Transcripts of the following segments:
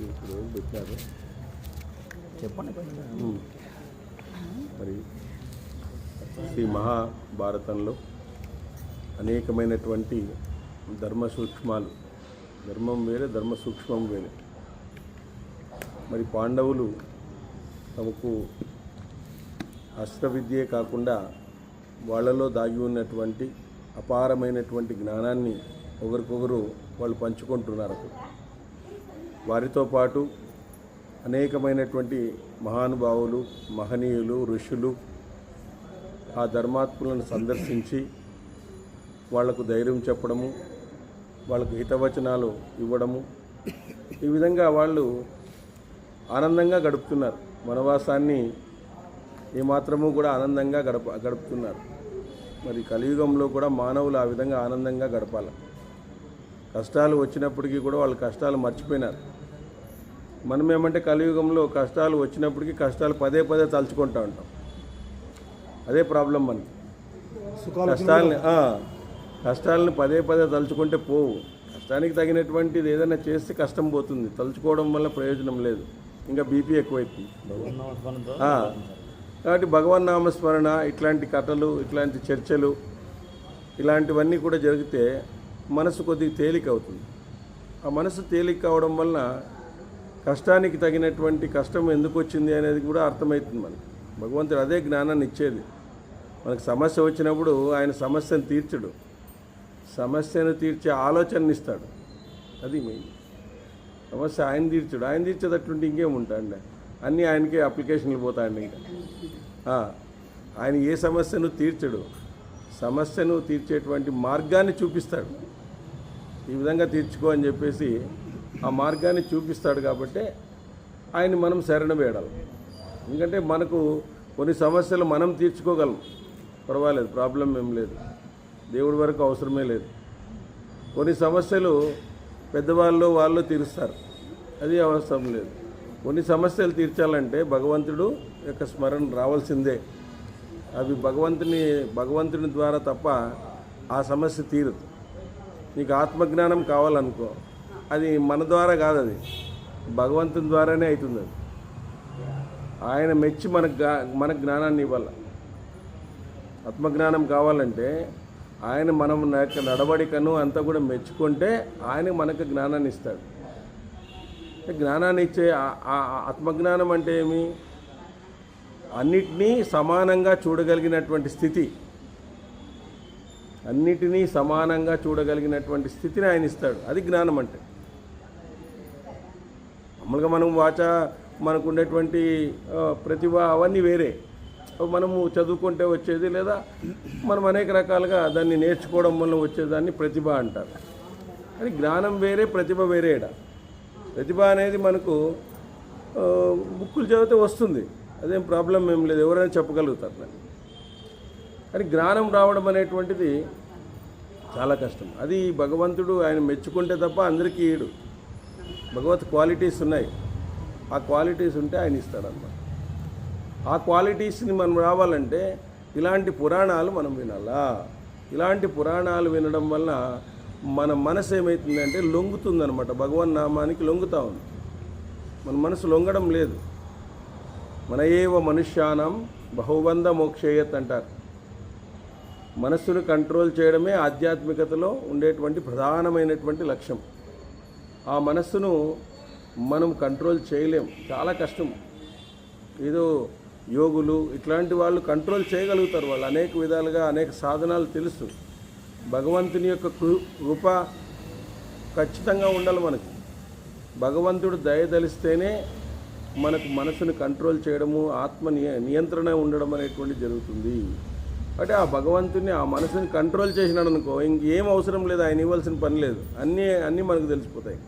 ఇప్పుడు పెట్టినారు చెప్పండి. మరి శ్రీ మహాభారతంలో అనేకమైనటువంటి ధర్మ సూక్ష్మాలు, ధర్మం వేరే ధర్మ సూక్ష్మం వేరే. మరి పాండవులు తమకు అస్త్ర విద్యే కాకుండా వాళ్ళలో దాగి ఉన్నటువంటి అపారమైనటువంటి జ్ఞానాన్ని ఒకరికొకరు వాళ్ళు పంచుకుంటున్నారు. వారితో పాటు అనేకమైనటువంటి మహానుభావులు, మహనీయులు, ఋషులు ఆ ధర్మాత్ములను సందర్శించి వాళ్లకు ధైర్యం చెప్పడము, వాళ్ళకు హితవచనాలు ఇవ్వడము, ఈ విధంగా వాళ్ళు ఆనందంగా గడుపుతున్నారు. వనవాసాన్ని ఏమాత్రము కూడా ఆనందంగా గడుపుతున్నారు. మరి కలియుగంలో కూడా మానవులు ఆ విధంగా ఆనందంగా గడపాలి. కష్టాలు వచ్చినప్పటికీ కూడా వాళ్ళు కష్టాలు మర్చిపోయినారు. మనమేమంటే కలియుగంలో కష్టాలు వచ్చినప్పటికీ కష్టాలు పదే పదే తలుచుకుంటూ ఉంటాం. అదే ప్రాబ్లం మనకి. కష్టాలని పదే పదే తలుచుకుంటే పోవు. కష్టానికి తగినటువంటిది ఏదైనా చేస్తే కష్టం పోతుంది. తలుచుకోవడం వల్ల ప్రయోజనం లేదు, ఇంకా బీపీ ఎక్కువైతుంది. కాబట్టి భగవన్ నామస్మరణ, ఇట్లాంటి కథలు, ఇట్లాంటి చర్చలు, ఇలాంటివన్నీ కూడా జరిగితే మనసు కొద్దిగా తేలిక అవుతుంది. ఆ మనసు తేలిక అవడం వలన కష్టానికి తగినటువంటి కష్టం ఎందుకు వచ్చింది అనేది కూడా అర్థమవుతుంది మనకి. భగవంతుడు అదే జ్ఞానాన్ని ఇచ్చేది. మనకు సమస్య వచ్చినప్పుడు ఆయన సమస్యను తీర్చడు, సమస్యను తీర్చే ఆలోచనని ఇస్తాడు. అది మెయిన్. సమస్య ఆయన తీర్చడు. ఆయన తీర్చేటట్లుంటే ఇంకేముంటాయండి, అన్నీ ఆయనకే అప్లికేషన్లు పోతాయండి. ఇంకా ఆయన ఏ సమస్యను తీర్చడు, సమస్యను తీర్చేటువంటి మార్గాన్ని చూపిస్తాడు. ఈ విధంగా తీర్చుకో అని చెప్పేసి ఆ మార్గాన్ని చూపిస్తాడు. కాబట్టి ఆయన మనం శరణ వేడాలి. ఎందుకంటే మనకు కొన్ని సమస్యలు మనం తీర్చుకోగలం, పర్వాలేదు, ప్రాబ్లం ఏం లేదు, దేవుడి వరకు అవసరమే లేదు. కొన్ని సమస్యలు పెద్దవాళ్ళు వాళ్ళు తీరుస్తారు, అది అవసరం లేదు. కొన్ని సమస్యలు తీర్చాలంటే భగవంతుడు యొక్క స్మరణ రావాల్సిందే. అవి భగవంతుని ద్వారా తప్ప ఆ సమస్య తీరదు. నీకు ఆత్మజ్ఞానం కావాలనుకో, అది మన ద్వారా కాదు, అది భగవంతుని ద్వారానే అవుతుంది. అది ఆయన మెచ్చి మన జ్ఞానాన్ని ఇవ్వాలి. ఆత్మజ్ఞానం కావాలంటే ఆయన మనం నడవడికను అంతా కూడా మెచ్చుకుంటే ఆయన మనకు జ్ఞానాన్ని ఇస్తాడు. జ్ఞానాన్ని ఇచ్చే ఆత్మజ్ఞానం అంటే ఏమి? అన్నిటినీ సమానంగా చూడగలిగినటువంటి స్థితి, అన్నిటినీ సమానంగా చూడగలిగినటువంటి స్థితిని ఆయన ఇస్తాడు. అది జ్ఞానం అంటే. మామూలుగా మనం మనకు ఉండేటువంటి ప్రతిభ అవన్నీ వేరే, మనము చదువుకుంటే వచ్చేది, లేదా మనం అనేక రకాలుగా దాన్ని నేర్చుకోవడం వల్ల వచ్చేదాన్ని ప్రతిభ అంటారు. అది జ్ఞానం వేరే, ప్రతిభ వేరేడ. ప్రతిభ అనేది మనకు బుక్కులు చదివితే వస్తుంది, అదేం ప్రాబ్లం ఏం లేదు, ఎవరైనా చెప్పగలుగుతారు. కానీ జ్ఞానం రావడం అనేటువంటిది చాలా కష్టం. అది భగవంతుడు ఆయన మెచ్చుకుంటే తప్ప అందరికీ ఇయ్యడు. భగవత్ క్వాలిటీస్ ఉన్నాయి, ఆ క్వాలిటీస్ ఉంటే ఆయన ఇస్తాడన్నమాట. ఆ క్వాలిటీస్ని మనం రావాలంటే ఇలాంటి పురాణాలు మనం వినాలా. ఇలాంటి పురాణాలు వినడం వల్ల మన మనసు ఏమవుతుందంటే లొంగుతుందనమాట, భగవన్ నామానికి లొంగుతూ ఉంది. మన మనసు లొంగడం లేదు. మన ఏవ మనుష్యానం బహుబంధ మోక్షేయత్ అంటారు. మనస్సును కంట్రోల్ చేయడమే ఆధ్యాత్మికతలో ఉండేటువంటి ప్రధానమైనటువంటి లక్ష్యం. ఆ మనస్సును మనం కంట్రోల్ చేయలేం, చాలా కష్టం. ఏదో యోగులు ఇట్లాంటి వాళ్ళు కంట్రోల్ చేయగలుగుతారు. వాళ్ళు అనేక విధాలుగా అనేక సాధనాలు తెలుసు. భగవంతుని యొక్క కృప ఖచ్చితంగా ఉండాలి మనకి. భగవంతుడు దయదలిస్తేనే మనకు మనసును కంట్రోల్ చేయడము, ఆత్మ నియంత్రణ ఉండడం అనేటువంటి జరుగుతుంది. అంటే ఆ భగవంతుని ఆ మనసుని కంట్రోల్ చేసినాడు అనుకో, ఇంకేం అవసరం లేదు, ఆయన ఇవ్వాల్సిన పని లేదు, అన్నీ మనకు తెలిసిపోతాయి.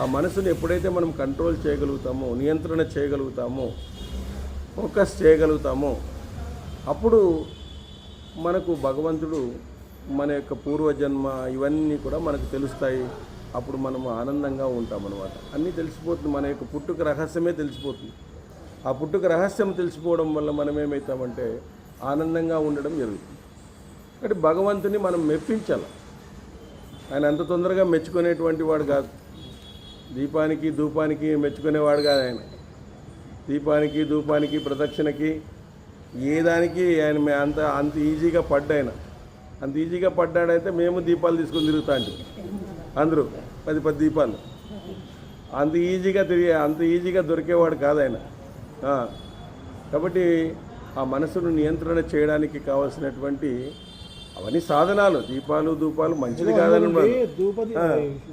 ఆ మనసుని ఎప్పుడైతే మనం కంట్రోల్ చేయగలుగుతామో, నియంత్రణ చేయగలుగుతామో, ఫోకస్ చేయగలుగుతామో, అప్పుడు మనకు భగవంతుడు మన యొక్క పూర్వజన్మ ఇవన్నీ కూడా మనకు తెలుస్తాయి. అప్పుడు మనము ఆనందంగా ఉంటామన్నమాట. అన్నీ తెలిసిపోతుంది, మన యొక్క పుట్టుక రహస్యమే తెలిసిపోతుంది. ఆ పుట్టుక రహస్యం తెలిసిపోవడం వల్ల మనం ఏమవుతామంటే ఆనందంగా ఉండడం జరుగుతుంది. కాబట్టి భగవంతుని మనం మెప్పించాలి. ఆయన అంత తొందరగా మెచ్చుకునేటువంటి వాడు కాదు. దీపానికి ధూపానికి మెచ్చుకునేవాడు కాదు ఆయన. దీపానికి ధూపానికి ప్రదక్షిణకి ఏ దానికి ఆయన అంత ఈజీగా పడ్డాయన. అంత ఈజీగా పడ్డాడైతే మేము దీపాలు తీసుకొని తిరుగుతా అంటే అందరూ 10 దీపాలు అంత ఈజీగా దొరికేవాడు కాదు ఆయన. కాబట్టి ఆ మనసును నియంత్రణ చేయడానికి కావాల్సినటువంటి అవన్నీ సాధనాలు. దీపాలు ధూపాలు మంచిది కాదని ధూపది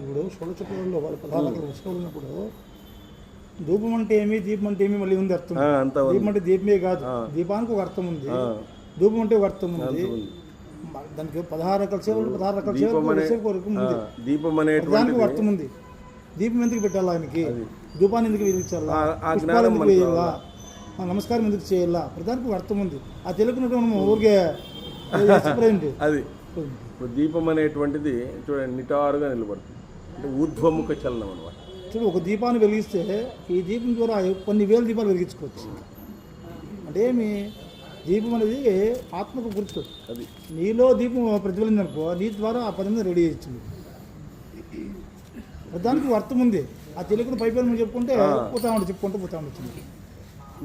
ఇప్పుడు షోడశోపచారంలో వాళ్ళు 16 వస్తువులు ఉన్నప్పుడు ధూపం అంటే ఏమి, దీపం అంటే ఏమి మళ్ళీ ఉంది అర్థం. దీపం అంటే దీపమే కాదు, దీపానికి ఒక అర్థం ఉంది, ధూపం అంటే ఒక అర్థం ఉంది. దానికి 16 రకాల సేవలు, 16 రకాల సేవలు దీపం అనే దానికి అర్థం ఉంది. దీపం ఎందుకు పెట్టాలా ఆయనకి, ధూపాన్ని ఎందుకు వెలిగించాలా, పుష్పాలు ఎందుకు వేయాలా, నమస్కారం ఎందుకు చేయాలా, ప్రధానికి అర్థం ఉంది. ఆ తెలుగునట్టు మనం ఊరికే అది. ఇప్పుడు దీపం అనేటువంటిది చూడండి నిటారుగా నిలబడుతుంది, అంటే ఊర్ధ్వముఖ చలనం అనమాట. చూడు, ఒక దీపాన్ని వెలిగిస్తే ఈ దీపం ద్వారా కొన్ని వేల దీపాలు వెలిగించుకోవచ్చు. అంటే ఏమి, దీపం అనేది ఆత్మకు గుర్తు. అది నీలో దీపం ప్రతిఫలిందనుకో, నీ ద్వారా ఆ 10 మంది రెడీ చేయించింది. దానికి అర్థం ఉంది. ఆ తెలుగును పైపైన చెప్పుకుంటే చెప్పుకుంటూ పోతా ఉంటుంది.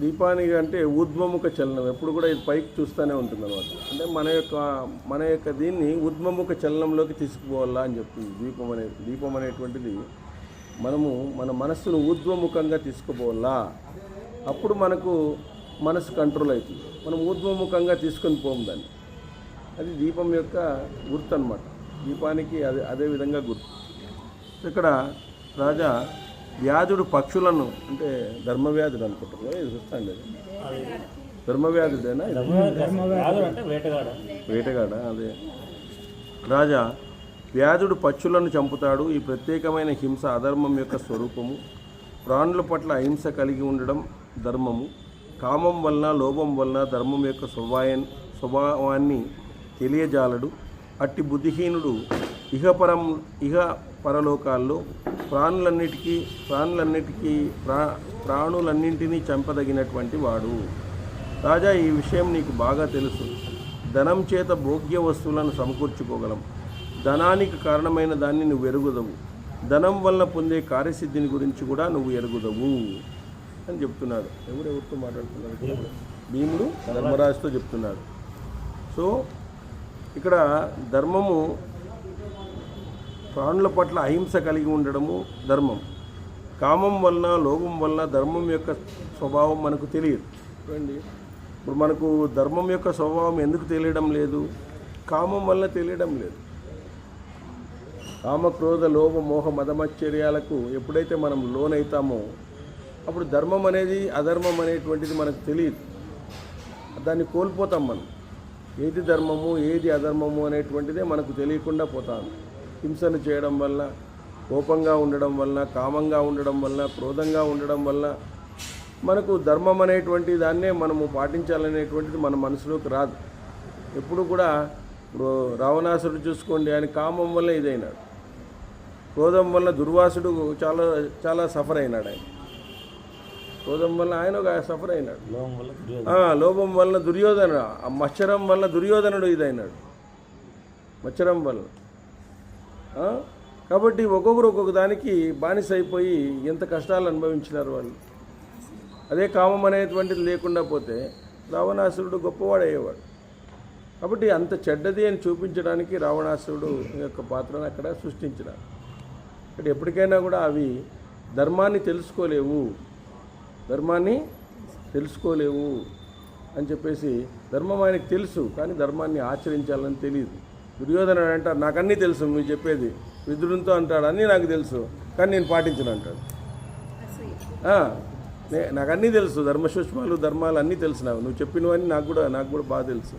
దీపానికి అంటే ఊర్ధ్వముఖ చలనం ఎప్పుడు కూడా ఇది పైకి చూస్తూనే ఉంటుంది అనమాట. అంటే మన యొక్క దీన్ని ఊర్ధ్వముఖ చలనంలోకి తీసుకుపోవాలా అని చెప్తుంది దీపం అనేటువంటిది. మనము మన మనస్సును ఊర్ధ్వముఖంగా తీసుకుపోవాలా, అప్పుడు మనకు మనసు కంట్రోల్ అవుతుంది. మనం ఊర్ధ్వముఖంగా తీసుకొని పోము దాన్ని. అది దీపం యొక్క గుర్తు అనమాట. దీపానికి అదే విధంగా గుర్తు. ఇక్కడ రాజా వ్యాధుడు పక్షులను, అంటే ధర్మవ్యాధుడు అనుకుంటారు కదా, ఇది చూస్తాండి. అది ధర్మవ్యాధుడేనా? వేటగాడ. అదే రాజా వ్యాధుడు పక్షులను చంపుతాడు. ఈ ప్రత్యేకమైన హింస అధర్మం యొక్క స్వరూపము. ప్రాణుల పట్ల అహింస కలిగి ఉండడం ధర్మము. కామం వలన లోభం వలన ధర్మం యొక్క స్వభావాన్ని తెలియజాలడు. అట్టి బుద్ధిహీనుడు ఇహ పరలోకాల్లో ప్రాణులన్నింటినీ చంపదగినటువంటి వాడు. రాజా, ఈ విషయం నీకు బాగా తెలుసు. ధనం చేత భోగ్య వస్తువులను సమకూర్చుకోగలం. ధనానికి కారణమైన దాన్ని నువ్వు ఎరుగుదవు. ధనం వలన పొందే కార్యసిద్ధిని గురించి కూడా నువ్వు ఎరుగుదవు అని చెప్తున్నాడు. ఎవరెవరితో మాట్లాడుతున్నారు? భీముడు ధర్మరాజుతో చెప్తున్నాడు. సో ఇక్కడ ధర్మము, ప్రాణుల పట్ల అహింస కలిగి ఉండడము ధర్మం. కామం వలన లోభం వలన ధర్మం యొక్క స్వభావం మనకు తెలియదు. చూడండి, ఇప్పుడు మనకు ధర్మం యొక్క స్వభావం ఎందుకు తెలియడం లేదు? కామం వలన తెలియడం లేదు. కామ క్రోధ లోభ మోహ మదమశ్చర్యాలకు ఎప్పుడైతే మనం లోనైతామో అప్పుడు ధర్మం అనేది అధర్మం అనేటువంటిది మనకు తెలియదు. దాన్ని కోల్పోతాం మనం. ఏది ధర్మము ఏది అధర్మము అనేటువంటిదే మనకు తెలియకుండా పోతాం. హింసను చేయడం వల్ల, కోపంగా ఉండడం వల్ల, కామంగా ఉండడం వల్ల, క్రోధంగా ఉండడం వల్ల మనకు ధర్మం అనేటువంటి దాన్నే మనము పాటించాలనేటువంటిది మన మనసులోకి రాదు. ఎప్పుడు కూడా ఇప్పుడు రావణాసుడు చూసుకోండి, ఆయన కామం వల్ల ఇదైనాడు. క్రోధం వల్ల దుర్వాసుడు చాలా సఫర్ అయినాడు. ఆయన క్రోధం వల్ల ఆయన ఒక సఫర్ అయినాడు. లోభం వల్ల దుర్యోధనుడు, ఆ మత్సరం వల్ల దుర్యోధనుడు ఇదైనాడు, మత్సరం వల్ల. కాబట్టి ఒక్కొక్కరు ఒక్కొక్క దానికి బానిస అయిపోయి ఎంత కష్టాలు అనుభవించినారు వాళ్ళు. అదే కామం అనేటువంటిది లేకుండా పోతే రావణాసురుడు గొప్పవాడు అయ్యేవాడు. కాబట్టి అంత చెడ్డది అని చూపించడానికి రావణాసురుడు యొక్క పాత్రను అక్కడ సృష్టించినారు. ఇక్కడ ఎప్పటికైనా కూడా అవి ధర్మాన్ని తెలుసుకోలేవు అని చెప్పేసి, ధర్మం ఆయనకు తెలుసు కానీ ధర్మాన్ని ఆచరించాలని తెలియదు. దుర్యోధనుడు అంటాడు, నాకు అన్నీ తెలుసు మీరు చెప్పేది. విదురునితో అంటాడు, అన్నీ నాకు తెలుసు కానీ నేను పాటించను అంటాడు. నాకు అన్నీ తెలుసు, ధర్మసూక్ష్మాలు ధర్మాలు అన్నీ తెలుసు, నువ్వు చెప్పినవన్నీ నాకు కూడా బాగా తెలుసు,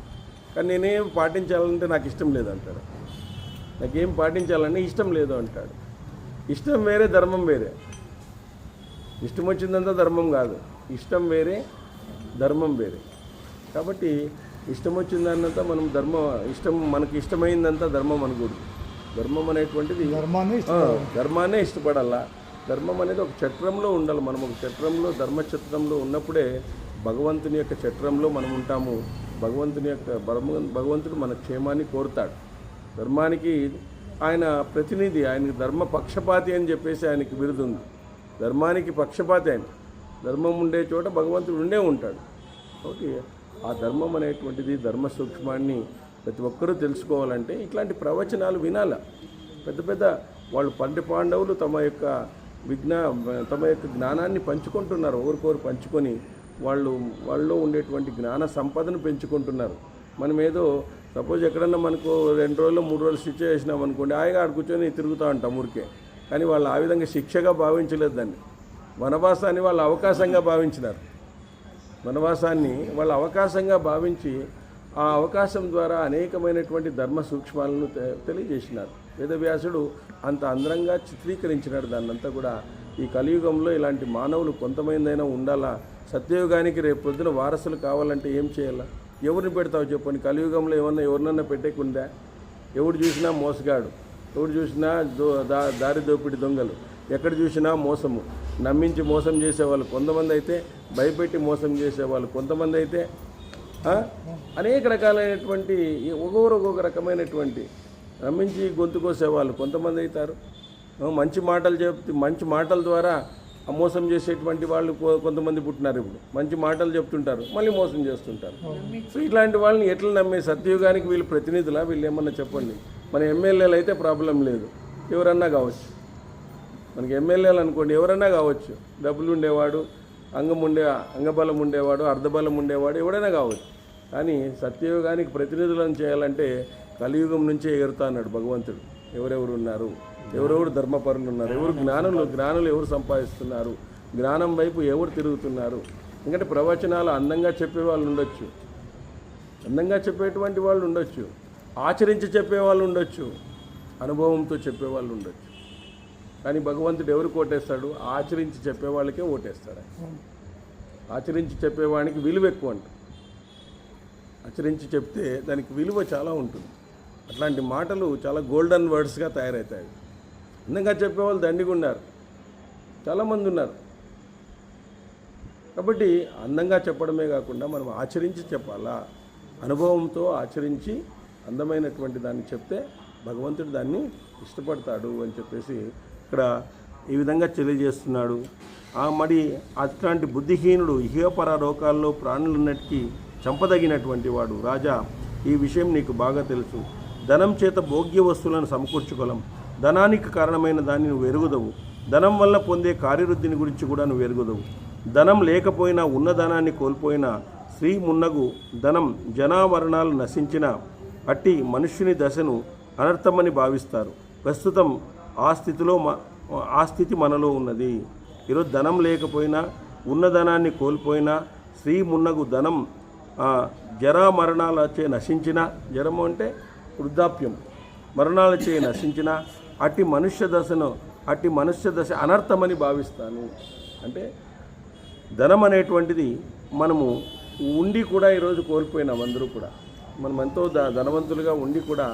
కానీ నేనేం పాటించాలంటే నాకు ఇష్టం లేదు అంటాడు. నాకేం పాటించాలని ఇష్టం లేదు అంటాడు. ఇష్టం వేరే, ధర్మం వేరే. ఇష్టం వచ్చిందంతా ధర్మం కాదు, ఇష్టం వేరే, ధర్మం వేరే. కాబట్టి ఇష్టం వచ్చిందన్నంతా మనం మనకి ఇష్టమైందంతా ధర్మం అనకూడదు. ధర్మం అనేటువంటిది ధర్మాన్నే ఇష్టపడాలా. ధర్మం అనేది ఒక చట్రంలో ఉండాలి. మనం ఒక చట్రంలో, ధర్మచట్రంలో ఉన్నప్పుడే భగవంతుని యొక్క చట్రంలో మనం ఉంటాము. భగవంతుడు మన క్షేమాన్ని కోరుతాడు. ధర్మానికి ఆయన ప్రతినిధి, ఆయనకి ధర్మ పక్షపాతి అని చెప్పేసి ఆయనకి బిరుదుంది. ధర్మానికి పక్షపాతి ఆయన. ధర్మం ఉండే చోట భగవంతుడు ఉండే ఉంటాడు. కాబట్టి ఆ ధర్మం అనేటువంటిది, ధర్మ సూక్ష్మాన్ని ప్రతి ఒక్కరూ తెలుసుకోవాలంటే ఇట్లాంటి ప్రవచనాలు వినాల. పెద్ద పెద్ద వాళ్ళు పాండవులు తమ యొక్క జ్ఞానాన్ని పంచుకుంటున్నారు. ఒకరికొకరు పంచుకొని వాళ్ళలో ఉండేటువంటి జ్ఞాన సంపదను పెంచుకుంటున్నారు. మనం ఏదో సపోజ్ ఎక్కడన్నా మనకు 2 రోజులు 3 రోజులు శిక్ష చేసినాం అనుకోండి, హాయిగా ఆడ కూర్చొని తిరుగుతూ ఉంటాం ఊరికే. కానీ వాళ్ళు ఆ విధంగా శిక్షగా భావించలేదు దాన్ని. వనవాసాన్ని వాళ్ళు అవకాశంగా భావించినారు. వనవాసాన్ని వాళ్ళు అవకాశంగా భావించి ఆ అవకాశం ద్వారా అనేకమైనటువంటి ధర్మ సూక్ష్మాలను తెలియజేసినారు. వేదవ్యాసుడు అంత అందంగా చిత్రీకరించినాడు దాన్నంతా కూడా. ఈ కలియుగంలో ఇలాంటి మానవులు కొంతమందైనా ఉండాలా. సత్యయుగానికి రేపు పొద్దున వారసులు కావాలంటే ఏం చేయాలా? ఎవరిని పెడతావు చెప్పండి? కలియుగంలో ఎవరినన్నా పెట్టేకుందా? ఎవడు చూసినా మోసగాడు, ఎవడు చూసినా దారి దోపిడి దొంగలు, ఎక్కడ చూసినా మోసము, నమ్మించి మోసం చేసేవాళ్ళు కొంతమంది అయితే, భయపెట్టి మోసం చేసేవాళ్ళు కొంతమంది అయితే, అనేక రకాలైనటువంటి ఒక్కొక్క రకమైనటువంటి నమ్మించి గొంతు కోసేవాళ్ళు కొంతమంది అవుతారు. మంచి మాటల ద్వారా మోసం చేసేటువంటి వాళ్ళు కొంతమంది పుట్టినారు. ఇప్పుడు మంచి మాటలు చెప్తుంటారు, మళ్ళీ మోసం చేస్తుంటారు. సో ఇట్లాంటి వాళ్ళని ఎట్లా నమ్మే? సత్యయుగానికి వీళ్ళు ప్రతినిధులా? వీళ్ళు ఏమన్నా చెప్పండి. మన ఎమ్మెల్యేలు అయితే ప్రాబ్లం లేదు, ఎవరన్నా కావచ్చు. మనకి ఎమ్మెల్యేలు అనుకోండి, ఎవరన్నా కావచ్చు. డబ్బులు ఉండేవాడు, అంగబలం ఉండేవాడు, అర్ధబలం ఉండేవాడు, ఎవడైనా కావచ్చు. కానీ సత్యయుగానికి ప్రతినిధులను చేయాలంటే కలియుగం నుంచే ఎగురుతా అన్నాడు భగవంతుడు. ఎవరెవరు ఉన్నారు, ఎవరెవరు ధర్మపరులు ఉన్నారు, ఎవరు జ్ఞానులు ఎవరు సంపాదిస్తున్నారు, జ్ఞానం వైపు ఎవరు తిరుగుతున్నారు. ఎందుకంటే ప్రవచనాలు అందంగా చెప్పేవాళ్ళు ఉండొచ్చు, అందంగా చెప్పేటువంటి వాళ్ళు ఉండొచ్చు, ఆచరించి చెప్పేవాళ్ళు ఉండొచ్చు, అనుభవంతో చెప్పేవాళ్ళు ఉండొచ్చు. కానీ భగవంతుడు ఎవరికి ఓటేస్తాడు? ఆచరించి చెప్పేవాళ్ళకే ఓటేస్తాడు. ఆచరించి చెప్పేవాడికి విలువ ఎక్కువ అంట. ఆచరించి చెప్తే దానికి విలువ చాలా ఉంటుంది. అట్లాంటి మాటలు చాలా గోల్డెన్ వర్డ్స్గా తయారవుతాయి. అందంగా చెప్పేవాళ్ళు దండిగా ఉన్నారు, చాలామంది ఉన్నారు. కాబట్టి అందంగా చెప్పడమే కాకుండా మనం ఆచరించి చెప్పాలా. అనుభవంతో ఆచరించి అందమైనటువంటి దాన్ని చెప్తే భగవంతుడు దాన్ని ఇష్టపడతాడు అని చెప్పేసి ఇక్కడ ఈ విధంగా తెలియజేస్తున్నాడు. మరి అట్లాంటి బుద్ధిహీనుడు ఇహపర లోకాల్లో ప్రాణులున్నటికీ చంపదగినటువంటి వాడు. రాజా, ఈ విషయం నీకు బాగా తెలుసు. ధనం చేత భోగ్య వస్తువులను సమకూర్చుకోలం. ధనానికి కారణమైన దాన్ని నువ్వు ఎరుగుదవు. ధనం వల్ల పొందే కార్యవృద్ధిని గురించి కూడా నువ్వు ఎరుగుదవు. ధనం లేకపోయినా ఉన్న ధనాన్ని కోల్పోయినా స్త్రీ మున్నగు ధనం జనావరణాలు నశించిన అట్టి మనుష్యుని దశను అనర్థమని భావిస్తారు. ప్రస్తుతం ఆ స్థితి మనలో ఉన్నది. ఈరోజు ధనం లేకపోయినా ఉన్న ధనాన్ని కోల్పోయినా స్త్రీ మున్నగు ధనం జరా మరణాలచే నశించిన, జరము అంటే వృద్ధాప్యం, మరణాలచే నశించిన అట్టి మనుష్య దశ అనర్థమని భావిస్తాను. అంటే ధనం అనేటువంటిది మనము ఉండి కూడా ఈరోజు కోల్పోయినాం. అందరూ కూడా మనం ఎంతో ధనవంతులుగా ఉండి కూడా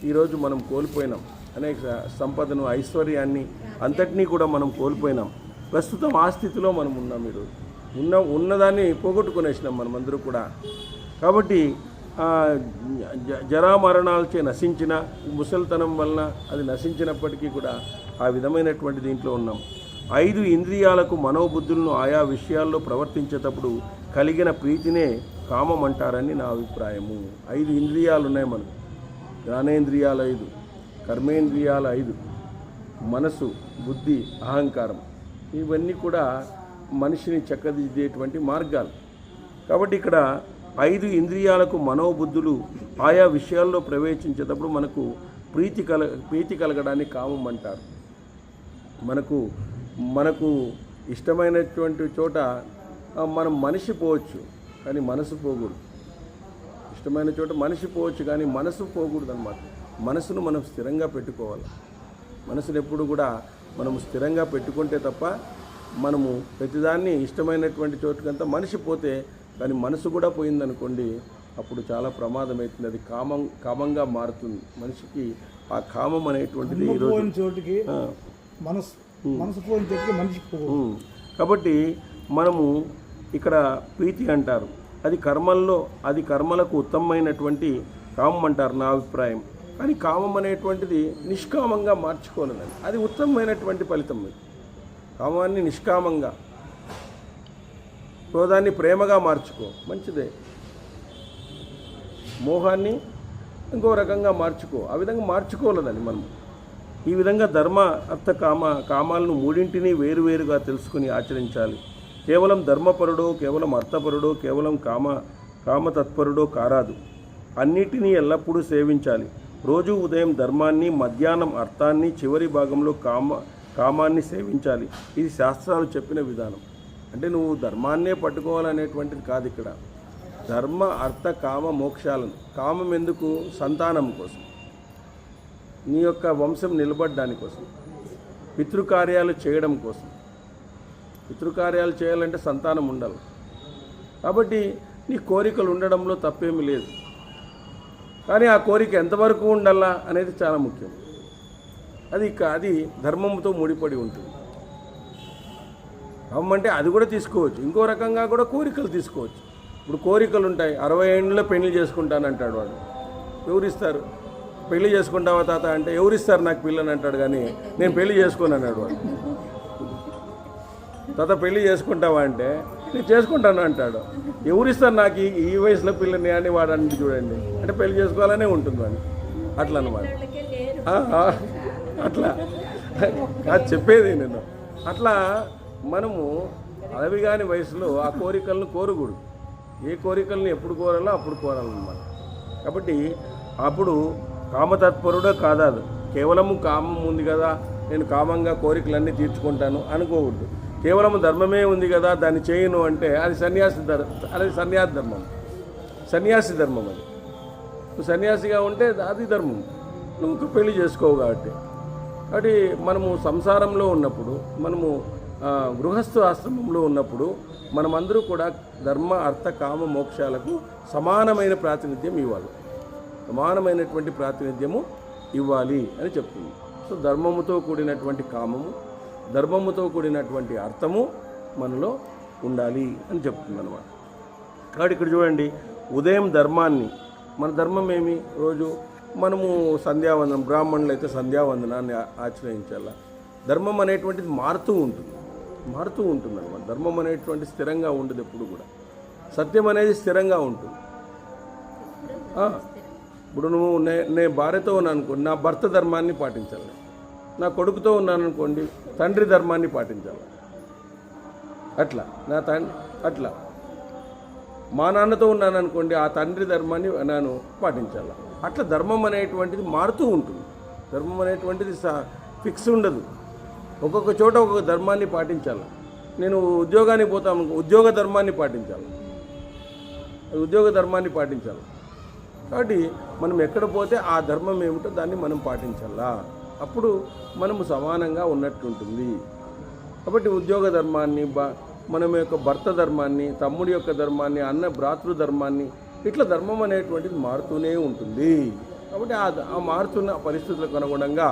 ఈరోజు మనం కోల్పోయినాం. అనేక సంపదను, ఐశ్వర్యాన్ని అంతటినీ కూడా మనం కోల్పోయినాం. ప్రస్తుతం ఆ స్థితిలో మనం ఉన్నాం. ఈరోజు ఉన్నదాన్ని పోగొట్టుకునేసినాం మనమందరూ కూడా. కాబట్టి జరామరణాలచే నశించిన ముసలితనం వలన అది నశించినప్పటికీ కూడా ఆ విధమైనటువంటి దీంట్లో ఉన్నాం. 5 ఇంద్రియాలకు మనోబుద్ధులను ఆయా విషయాల్లో ప్రవర్తించేటప్పుడు కలిగిన ప్రీతినే కామం అంటారని నా అభిప్రాయము. 5 ఇంద్రియాలు ఉన్నాయి మనకు. జ్ఞానేంద్రియాలు 5, కర్మేంద్రియాలు 5, మనసు, బుద్ధి, అహంకారం. ఇవన్నీ కూడా మనిషిని చక్కదిద్దేటువంటి మార్గాలు. కాబట్టి ఇక్కడ 5 ఇంద్రియాలకు మనోబుద్ధులు ఆయా విషయాల్లో ప్రవేశించేటప్పుడు మనకు ప్రీతి కలగడాన్ని కామం అంటారు. మనకు ఇష్టమైనటువంటి చోట మనం మనిషి పోవచ్చు, కానీ మనసు పోకూడదు. ఇష్టమైన చోట మనిషి పోవచ్చు, కానీ మనసు పోకూడదు అన్నమాట. మనసును మనం స్థిరంగా పెట్టుకోవాలి. మనసును ఎప్పుడు కూడా మనం స్థిరంగా పెట్టుకుంటే తప్ప మనము ప్రతిదాన్ని ఇష్టమైనటువంటి చోటుకంతా మనిషి పోతే, కానీ మనసు కూడా పోయిందనుకోండి, అప్పుడు చాలా ప్రమాదం అవుతుంది. అది కామంగా మారుతుంది. మనిషికి ఆ కామం అనేటువంటిది ఈరోజు చోటుకి మనసు పోయిన చోటుకి మనిషి పోదు. కాబట్టి మనము ఇక్కడ ప్రీతి అంటారు. అది కర్మలకు ఉత్తమమైనటువంటి కామం అంటారు నా అభిప్రాయం. కానీ కామం అనేటువంటిది నిష్కామంగా మార్చుకోలేదండి. అది ఉత్తమమైనటువంటి ఫలితం. మీకు కామాన్ని నిష్కామంగా, క్రోధాన్ని ప్రేమగా మార్చుకో, మంచిదే. మోహాన్ని ఇంకో రకంగా మార్చుకో, ఆ విధంగా మార్చుకోలేదని మనం. ఈ విధంగా ధర్మ అర్థ కామాలను మూడింటిని వేరువేరుగా తెలుసుకుని ఆచరించాలి. కేవలం ధర్మపరుడో, కేవలం అర్థపరుడో, కేవలం కామతత్పరుడో కారాదు. అన్నిటినీ ఎల్లప్పుడూ సేవించాలి. రోజు ఉదయం ధర్మాన్ని, మధ్యాహ్నం అర్థాన్ని, చివరి భాగంలో కామాన్ని సేవించాలి. ఇది శాస్త్రాలు చెప్పిన విధానం. అంటే నువ్వు ధర్మాన్నే పట్టుకోవాలనేటువంటిది కాదు ఇక్కడ. ధర్మ అర్థ కామ మోక్షాలను. కామం ఎందుకు? సంతానం కోసం, నీ యొక్క వంశం నిలబడడానికి కోసం, పితృకార్యాలు చేయడం కోసం. పితృకార్యాలు చేయాలంటే సంతానం ఉండాలి. కాబట్టి నీ కోరికలు ఉండడంలో తప్పేమీ లేదు. కానీ ఆ కోరిక ఎంతవరకు ఉండాలా అనేది చాలా ముఖ్యం. అది ధర్మంతో ముడిపడి ఉంటుంది. కామం అంటే అది కూడా తీసుకోవచ్చు, ఇంకో రకంగా కూడా కోరికలు తీసుకోవచ్చు. ఇప్పుడు కోరికలు ఉంటాయి. 60 ఏళ్ళలో పెళ్లి చేసుకుంటానంటాడు వాడు. ఎవరిస్తారు? పెళ్లి చేసుకుంటావా తాత అంటే ఎవరిస్తారు నాకు పిల్లని అంటాడు, కానీ నేను పెళ్లి చేసుకోను అన్నాడు వాడు. తాత పెళ్లి చేసుకుంటావా అంటే నేను చేసుకుంటాను అంటాడు. ఎవరిస్తారు నాకు ఈ వయసులో పిల్లని అని వాడు అంటే చూడండి. అంటే పెళ్లి చేసుకోవాలనే ఉంటుంది వాడిని. అట్లా అన్నమాట. అట్లా అది చెప్పేది నేను. అట్లా మనము అడవి కాని వయసులో ఆ కోరికలను కోరకూడదు. ఏ కోరికలను ఎప్పుడు కోరాలో అప్పుడు కోరాలన్నమాట. కాబట్టి అప్పుడు కామతత్పరుడే కాదాదు. కేవలము కామం ఉంది కదా, నేను కామంగా కోరికలన్నీ తీర్చుకుంటాను అనుకోకూడదు. కేవలం ధర్మమే ఉంది కదా, దాన్ని చేయను అంటే అది సన్యాసి ధర్మం. సన్యాసి ధర్మం అది. నువ్వు సన్యాసిగా ఉంటే అది ధర్మం. నువ్వు పెళ్లి చేసుకోవు కాబట్టి. మనము సంసారంలో ఉన్నప్పుడు, మనము గృహస్థ ఆశ్రమంలో ఉన్నప్పుడు మనమందరూ కూడా ధర్మ అర్థ కామ మోక్షాలకు సమానమైన ప్రాతినిధ్యం ఇవ్వాలి. సమానమైనటువంటి ప్రాతినిధ్యము ఇవ్వాలి అని చెప్తుంది. సో ధర్మముతో కూడినటువంటి కామము, ధర్మముతో కూడినటువంటి అర్థము మనలో ఉండాలి అని చెప్తుంది అన్నమాట. కాబట్టి ఇక్కడ చూడండి, ఉదయం ధర్మాన్ని, మన ధర్మం ఏమి? రోజు మనము సంధ్యావందనం, బ్రాహ్మణులు అయితే సంధ్యావందనాన్ని ఆచరించాల. ధర్మం అనేటువంటిది మారుతూ ఉంటుంది అన్నమాట. ధర్మం అనేటువంటి స్థిరంగా ఉండదు ఎప్పుడు కూడా. సత్యం అనేది స్థిరంగా ఉంటుంది. ఇప్పుడు నువ్వు నేను భార్యతో ఉన్నాను అనుకోండి, నా భర్త ధర్మాన్ని పాటించాలి. నా కొడుకుతో ఉన్నాను అనుకోండి, తండ్రి ధర్మాన్ని పాటించాలి. అట్లా మా నాన్నతో ఉన్నాను అనుకోండి, ఆ తండ్రి ధర్మాన్ని నేను పాటించాలి. అట్లా ధర్మం అనేటువంటిది మారుతూ ఉంటుంది. ధర్మం అనేటువంటిది ఫిక్స్ ఉండదు. ఒక్కొక్క చోట ఒక్కొక్క ధర్మాన్ని పాటించాలి. నేను ఉద్యోగానికి పోతాను, ఉద్యోగ ధర్మాన్ని పాటించాలి. కాబట్టి మనం ఎక్కడ పోతే ఆ ధర్మం ఏమిటో దాన్ని మనం పాటించాలా. అప్పుడు మనము సమానంగా ఉన్నట్టుంటుంది. కాబట్టి ఉద్యోగ ధర్మాన్ని, మనం యొక్క భర్త ధర్మాన్ని, తమ్ముడి యొక్క ధర్మాన్ని, అన్న భ్రాతృ ధర్మాన్ని, ఇట్లా ధర్మం అనేటువంటిది మారుతూనే ఉంటుంది. కాబట్టి ఆ మారుతున్న పరిస్థితులకు అనుగుణంగా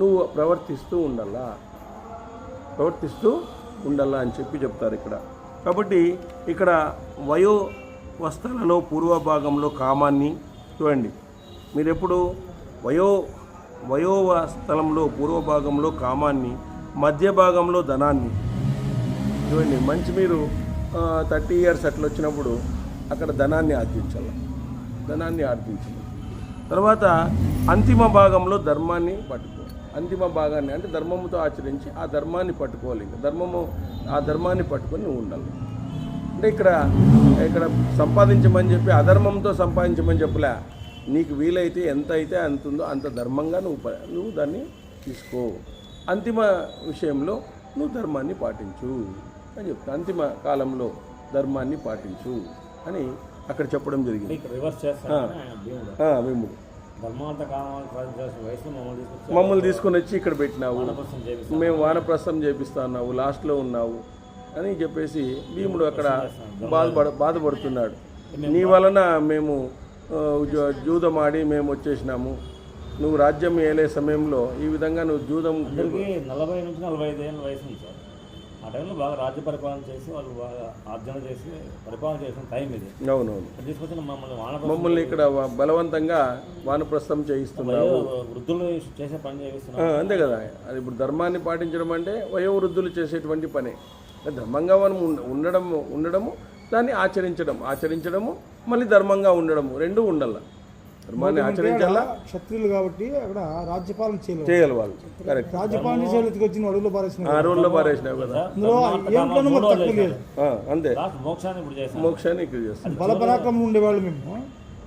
నువ్వు ప్రవర్తిస్తూ ఉండాలా అని చెప్తారు ఇక్కడ. కాబట్టి ఇక్కడ వయోవస్థలలో పూర్వభాగంలో కామాన్ని చూడండి. మీరు ఎప్పుడు వయోవస్థలంలో పూర్వభాగంలో కామాన్ని, మధ్య భాగంలో ధనాన్ని చూడండి. మంచి మీరు 30 years అట్లా వచ్చినప్పుడు అక్కడ ధనాన్ని ఆర్జించాలి. తర్వాత అంతిమ భాగంలో ధర్మాన్ని పట్టుకో. అంతిమ భాగాన్ని అంటే ధర్మముతో ఆచరించి ఆ ధర్మాన్ని పట్టుకోవాలి. ఆ ధర్మాన్ని పట్టుకొని నువ్వు ఉండాలి. అంటే ఇక్కడ సంపాదించమని చెప్పి అధర్మంతో సంపాదించమని చెప్పలే. నీకు వీలైతే ఎంత అయితే అంత ఉందో అంత ధర్మంగా నువ్వు దాన్ని తీసుకో. అంతిమ విషయంలో నువ్వు ధర్మాన్ని పాటించు అని చెప్తా. అంతిమ కాలంలో ధర్మాన్ని పాటించు అని అక్కడ చెప్పడం జరిగింది. భీముడు మమ్మల్ని తీసుకొని వచ్చి ఇక్కడ పెట్టినావు, మేము వానప్రస్థం చేపిస్తా ఉన్నావు, లాస్ట్లో ఉన్నావు అని చెప్పేసి భీముడు అక్కడ బాధపడుతున్నాడు. నీ వలన మేము జూదమాడి మేము వచ్చేసినాము, నువ్వు రాజ్యం ఏలే సమయంలో ఈ విధంగా నువ్వు జూదం 40 నుంచి 45 ఏళ్ళ వయసు ఉంది సార్. ఆ టైంలో బాగా రాజ్య పరిపాలన చేసి వాళ్ళు బాగా ఆర్జన చేసి పరిపాలన చేసిన టైం ఇది. అవునవును. తీసుకొచ్చిన మమ్మల్ని ఇక్కడ బలవంతంగా వానప్రస్థం చేయిస్తున్నారు. వృద్ధులు చేసే పని చేయిస్తున్నారు. అంతే కదా. అది ఇప్పుడు ధర్మాన్ని పాటించడం అంటే వయోవృద్ధులు చేసేటువంటి పనే. ధర్మంగా మనం ఉండడము, దాన్ని ఆచరించడము, మళ్ళీ ధర్మంగా ఉండడము, రెండూ ఉండాల. ధర్మాన్ని ఆచరించాలా. క్షత్రియులు కాబట్టి అక్కడ రాజ్యపాలన చేయాలి వాళ్ళు. కరెక్ట్. రాజ్యపాలన చేసేది వచ్చిన అడవుల్లో అడవుల్లో పారేసినావు కదా. అంతే. మోక్షాన్ని ఇప్పుడు చేస్తాం. మోక్షాన్ని ఇక్కడ చేస్తాం. బలపరాక్రమం ఉండేవాళ్ళు మేము,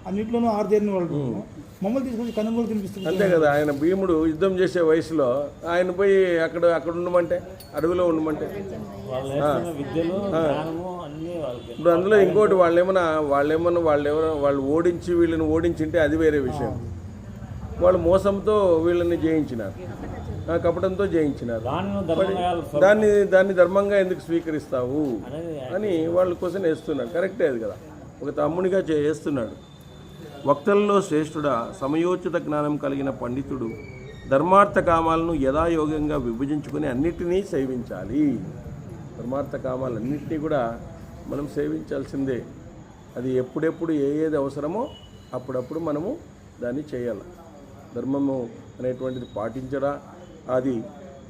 అన్నింటిలోనూ ఆరుదేరిన వాళ్ళు మమ్మల్ని తీసుకొచ్చి కనుగోలు తినిపిస్తుంది. అంతే కదా. ఆయన భీముడు యుద్ధం చేసే వయసులో ఆయన పోయి అక్కడ ఉండమంటే, అడవిలో ఉండమంటే, ఇప్పుడు అందులో ఇంకోటి వాళ్ళు ఓడించి వీళ్ళని ఓడించింటే అది వేరే విషయం. వాళ్ళు మోసంతో వీళ్ళని జయించినారు, కపటంతో జయించినారు. దాన్ని ధర్మంగా ఎందుకు స్వీకరిస్తావు అని వాళ్ళ కోసం వేస్తున్నాడు. కరెక్టే అది కదా. ఒక తమ్మునిగా చేస్తున్నాడు. వక్తలలో శ్రేష్ఠుడా, సమయోచిత జ్ఞానం కలిగిన పండితుడు ధర్మార్థ కామాలను యథాయోగంగా విభజించుకుని అన్నిటినీ సేవించాలి. ధర్మార్థ కామాలన్నింటినీ కూడా మనం సేవించాల్సిందే. అది ఎప్పుడెప్పుడు ఏది అవసరమో అప్పుడప్పుడు మనము దాన్ని చేయాలి. ధర్మము అనేటువంటిది పాటించరా, అది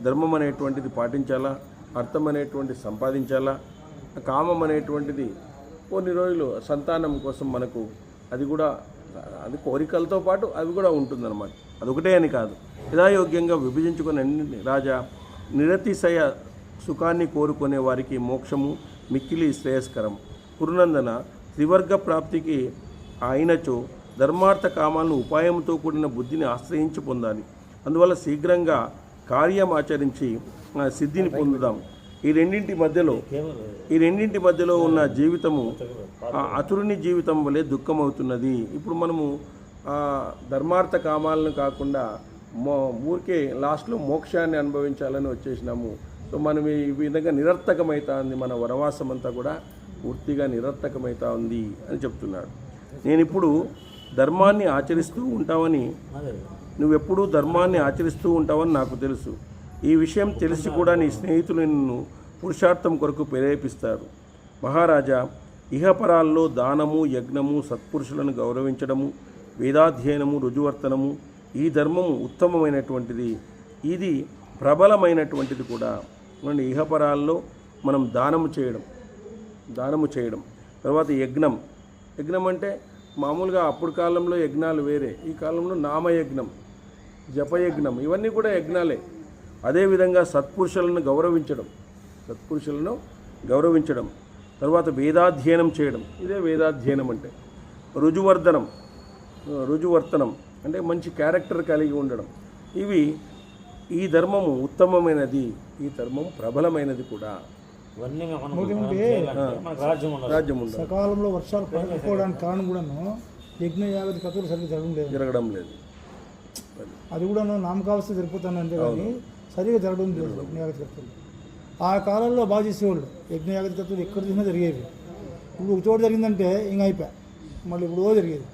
ధర్మం అనేటువంటిది పాటించాలా, అర్థం అనేటువంటిది సంపాదించాలా, కామం అనేటువంటిది కొన్ని రోజులు సంతానం కోసం మనకు అది కోరికలతో పాటు అవి కూడా ఉంటుందన్నమాట. అదొకటే అని కాదు. యథాయోగ్యంగా విభజించుకుని అన్ని రాజా, నిరతిశయ సుఖాన్ని కోరుకునే వారికి మోక్షము మిక్కిలి శ్రేయస్కరం. కురునందన, త్రివర్గ ప్రాప్తికి అయినచో ధర్మార్థ కామాలను ఉపాయంతో కూడిన బుద్ధిని ఆశ్రయించి పొందాలి. అందువల్ల శీఘ్రంగా కార్యం ఆచరించి సిద్ధిని పొందుదాం. ఈ రెండింటి మధ్యలో ఉన్న జీవితము అతురుని జీవితం వలె దుఃఖమవుతున్నది. ఇప్పుడు మనము ధర్మార్థ కామాలను కాకుండా ఊరికే లాస్ట్లో మోక్షాన్ని అనుభవించాలని వచ్చేసినాము. సో మనం ఈ విధంగా నిరర్థకమవుతా ఉంది. మన వనవాసం అంతా కూడా పూర్తిగా నిరర్థకమవుతా ఉంది అని చెప్తున్నాడు. నేనిప్పుడు ధర్మాన్ని ఆచరిస్తూ ఉంటావని, నువ్వెప్పుడూ ధర్మాన్ని ఆచరిస్తూ ఉంటావని నాకు తెలుసు. ఈ విషయం తెలిసి కూడా నీ స్నేహితులు నిన్ను పురుషార్థం కొరకు ప్రేరేపిస్తారు. మహారాజా, ఇహపరాల్లో దానము, యజ్ఞము, సత్పురుషులను గౌరవించడము, వేదాధ్యయనము, రుజువర్తనము, ఈ ధర్మము ఉత్తమమైనటువంటిది, ఇది ప్రబలమైనటువంటిది కూడా. ఇహపరాల్లో మనం దానము చేయడం, తర్వాత యజ్ఞం అంటే మామూలుగా అప్పుడు కాలంలో యజ్ఞాలు వేరే, ఈ కాలంలో నామయజ్ఞం, జపయజ్ఞం, ఇవన్నీ కూడా యజ్ఞాలే. అదేవిధంగా సత్పురుషులను గౌరవించడం, తర్వాత వేదాధ్యయనం చేయడం, ఇదే వేదాధ్యయనం అంటే. రుజువర్తనం అంటే మంచి క్యారెక్టర్ కలిగి ఉండడం. ఈ ధర్మము ఉత్తమమైనది, ఈ ధర్మం ప్రబలమైనది కూడా. రాజ్యం ఉండాలి. సకాలంలో వర్షాలు పడకపోవడానికి కారణం కూడాను యజ్ఞయాగతి కథలు సరిగ్గా జరగడం లేదు. అది కూడా నామకావస్థ జరిపోతాను అంతేగాని సరిగా జరగడం లేదు యజ్ఞయాగతి కథలు. ఆ కాలంలో బాగా చేసేవాళ్ళు యజ్ఞయాగతి కథలు ఎక్కడ చూసినా జరిగేవి. ఇప్పుడు ఒక చోట జరిగిందంటే ఇంకా అయిపోయా, మళ్ళీ ఇప్పుడు జరిగేది.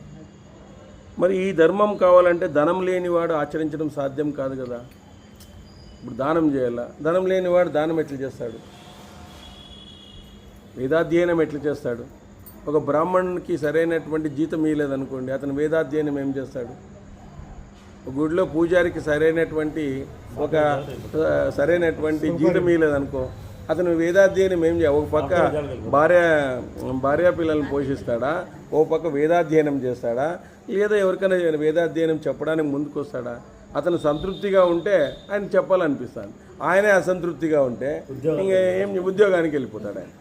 మరి ఈ ధర్మం కావాలంటే ధనం లేనివాడు ఆచరించడం సాధ్యం కాదు కదా. ఇప్పుడు దానం చేయాలా, ధనం లేనివాడు దానం ఎట్లా చేస్తాడు? వేదాధ్యయనం ఎట్లా చేస్తాడు? ఒక బ్రాహ్మణునికి సరైనటువంటి జీతం ఇవ్వలేదనుకోండి, అతను వేదాధ్యయనం ఏం చేస్తాడు? గుడిలో పూజారికి సరైనటువంటి జీతం ఇవ్వలేదనుకో, అతను వేదాధ్యయనం ఏం చేయాలి? ఒక పక్క భార్యా పిల్లల్ని పోషిస్తాడా, ఓ పక్క వేదాధ్యయనం చేస్తాడా, లేదా ఎవరికైనా వేదాధ్యయనం చెప్పడానికి ముందుకు వస్తాడా? అతను సంతృప్తిగా ఉంటే ఆయన చెప్పాలనిపిస్తాను, ఆయనే అసంతృప్తిగా ఉంటే ఇంకా ఉద్యోగానికి వెళ్ళిపోతాడు ఆయన.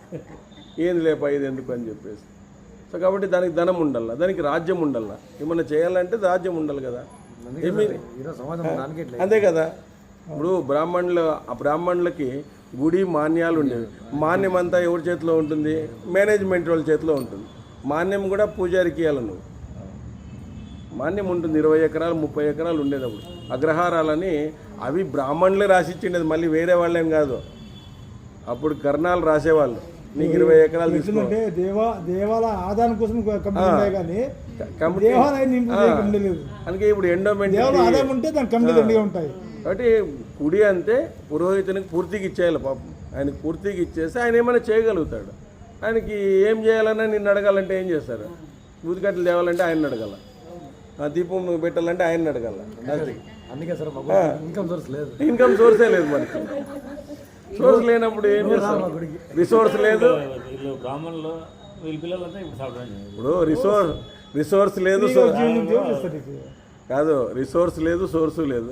ఏంది లేపా ఇది ఎందుకు అని చెప్పేసి. సో కాబట్టి దానికి ధనం ఉండాల, దానికి రాజ్యం ఉండాల. ఏమన్నా చేయాలంటే రాజ్యం ఉండాలి కదా. అంతే కదా. ఇప్పుడు బ్రాహ్మణులకి గుడి మాన్యాలు ఉండేవి. మాన్యం అంతా ఎవరి చేతిలో ఉంటుంది? మేనేజ్మెంట్ వాళ్ళ చేతిలో ఉంటుంది. మాన్యం కూడా పూజారికి ఇవ్వాలి. నువ్వు మాన్యం ఉంటుంది, 20 ఎకరాలు 30 ఎకరాలు ఉండేది. అప్పుడు అగ్రహారాలని అవి బ్రాహ్మణులే రాసిచ్చిండేది, మళ్ళీ వేరే వాళ్ళేం కాదు. అప్పుడు కర్ణాలు రాసేవాళ్ళు, నీకు 20 ఎకరాలు తీసుకుంటే దేవాలయ ఆదాయం కోసం అందుకే ఇప్పుడు ఎండోమెంట్ ఆదాయం ఉంటే దాని కమిటీ ఉంటాయి. కాబట్టి కుడి అంతే పురోహితునికి పూర్తిగా ఇచ్చేయాలి పాపం. ఆయనకు పూర్తిగా ఇచ్చేస్తే ఆయన ఏమైనా చేయగలుగుతాడు. ఆయనకి ఏం చేయాలన్నా నిన్ను అడగాలంటే ఏం చేస్తారు? ఊదికట్టలు తేవాలంటే ఆయన అడగాల, ఆ దీపం పెట్టాలంటే ఆయన అడగాల. అది అందుకే సార్ ఇన్కమ్ సోర్స్ లేదు, ఇన్కమ్ సోర్సే లేదు మనకి. సోర్స్ లేనప్పుడు ఏం చేస్తాం? రిసోర్స్ లేదు. వీళ్ళు బ్రాహ్మణులు వీళ్ళ పిల్లలంతా ఇప్పుడు సాగుతారు. ఇప్పుడు రిసోర్స్ లేదు, కాదు రిసోర్స్ లేదు, సోర్సు లేదు,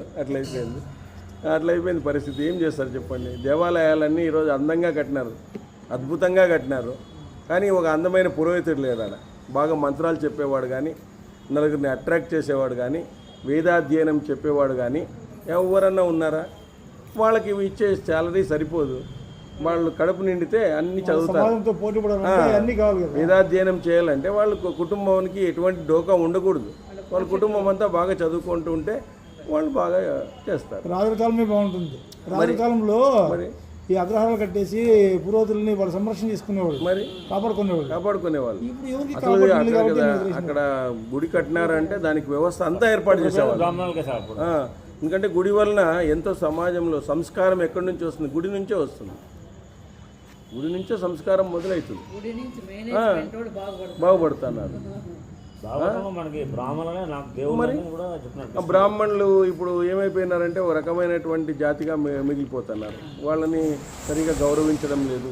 అట్లయిపోయింది పరిస్థితి. ఏం చేస్తారు చెప్పండి? దేవాలయాలన్నీ ఈరోజు అందంగా కట్టినారు, అద్భుతంగా కట్టినారు, కానీ ఒక అందమైన పురోహితుడు లేడు ఆడ. బాగా మంత్రాలు చెప్పేవాడు కానీ, నలుగురిని అట్రాక్ట్ చేసేవాడు కానీ, వేదాధ్యయనం చెప్పేవాడు కానీ ఎవరన్నా ఉన్నారా? వాళ్ళకి ఇచ్చే శాలరీ సరిపోదు, వాళ్ళు కడుపు నిండితే అన్నీ చదువుతారు. వేదాధ్యయనం చేయాలంటే వాళ్ళ కుటుంబానికి ఎటువంటి డోకా ఉండకూడదు. వాళ్ళ కుటుంబం అంతా బాగా చదువుకుంటూ ఉంటే వాళ్ళు బాగా చేస్తారు. రాజుల కాలమే బాగుంటుంది. రాజుల కాలంలో ఈ అగ్రహారాలు కట్టేసి పురోహితుల్ని వాళ్ళు సంరక్షణ చేసుకునేవాళ్ళు, మరి కాపాడుకునేవాళ్ళు. అక్కడ గుడి కట్టినారంటే దానికి వ్యవస్థ అంతా ఏర్పాటు చేసేవాళ్ళు. ఎందుకంటే గుడి వలన ఎంతో సమాజంలో సంస్కారం ఎక్కడి నుంచి వస్తుంది? గుడి నుంచే వస్తుంది. గుడి నుంచే సంస్కారం మొదలవుతుంది. బాగుపడుతున్నారు. మనకి బ్రాహ్మణులే నాకు దేవుళ్ళని కూడా చెప్తున్నారు. బ్రాహ్మణులు ఇప్పుడు ఏమైపోయినారంటే ఒక రకమైనటువంటి జాతిగా మిగిలిపోతున్నారు. వాళ్ళని సరిగా గౌరవించడం లేదు.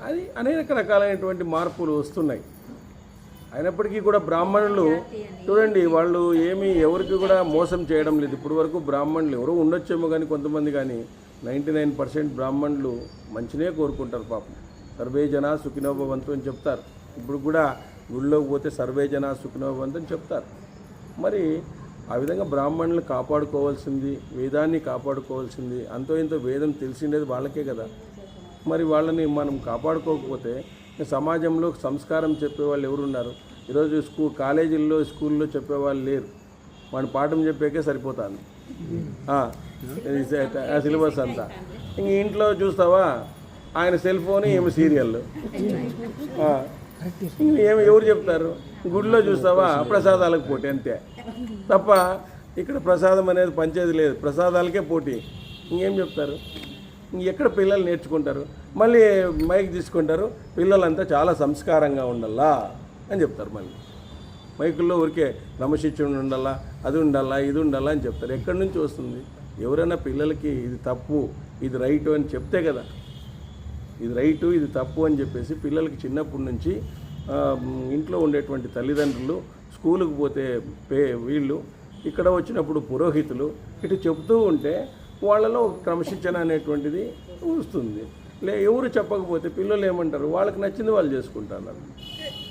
అది అనేక రకాలైనటువంటి మార్పులు వస్తున్నాయి. అయినప్పటికీ కూడా బ్రాహ్మణులు చూడండి, వాళ్ళు ఎవరికి కూడా మోసం చేయడం లేదు. ఇప్పటి వరకు బ్రాహ్మణులు ఎవరో ఉండొచ్చేమో కానీ కొంతమంది, కానీ 99% బ్రాహ్మణులు మంచినే కోరుకుంటారు. పాపం సర్వే జనా సుఖినో భవంతు అని చెప్తారు. ఇప్పుడు కూడా గుళ్ళోకి పోతే సర్వే జనా సుఖినో భవంతు అని చెప్తారు. మరి ఆ విధంగా బ్రాహ్మణులు కాపాడుకోవాల్సింది, వేదాన్ని కాపాడుకోవాల్సింది. అంతో ఇంతో వేదం తెలిసిండేది వాళ్ళకే కదా. మరి వాళ్ళని మనం కాపాడుకోకపోతే సమాజంలో సంస్కారం చెప్పేవాళ్ళు ఎవరున్నారు? ఈరోజు కాలేజీల్లో స్కూల్లో చెప్పేవాళ్ళు లేరు. వాడిని పాఠం చెప్పాకే సరిపోతుంది ఆ సిలబస్ అంతా. ఇంక ఇంట్లో చూస్తావా, ఆయన సెల్ ఫోన్, ఏమి సీరియల్, ఎవరు చెప్తారు? గుడిలో చూస్తావా, ప్రసాదాలకు పోటీ అంతే తప్ప ఇక్కడ ప్రసాదం అనేది పంచేది లేదు. ప్రసాదాలకే పోటీ. ఇంకేం చెప్తారు? ఎక్కడ పిల్లలు నేర్చుకుంటారు? మళ్ళీ మైక్ తీసుకుంటారు, పిల్లలంతా చాలా సంస్కారంగా ఉండాలా అని చెప్తారు. మళ్ళీ మైకుల్లో ఊరికే క్రమశిక్షణ ఉండాలా, అది ఉండాలా, ఇది ఉండాలా అని చెప్తారు. ఎక్కడి నుంచి వస్తుంది? ఎవరైనా పిల్లలకి ఇది తప్పు, ఇది రైటు అని చెప్తే కదా. ఇది రైటు, ఇది తప్పు అని చెప్పేసి పిల్లలకి చిన్నప్పటి నుంచి ఇంట్లో ఉండేటువంటి తల్లిదండ్రులు, స్కూలుకు పోతే వీళ్ళు, ఇక్కడ వచ్చినప్పుడు పురోహితులు ఇటు చెబుతూ ఉంటే వాళ్ళలో క్రమశిక్షణ అనేటువంటిది వస్తుంది. ఎవరు చెప్పకపోతే పిల్లలు ఏమంటారు? వాళ్ళకి నచ్చింది వాళ్ళు చేసుకుంటున్నారు.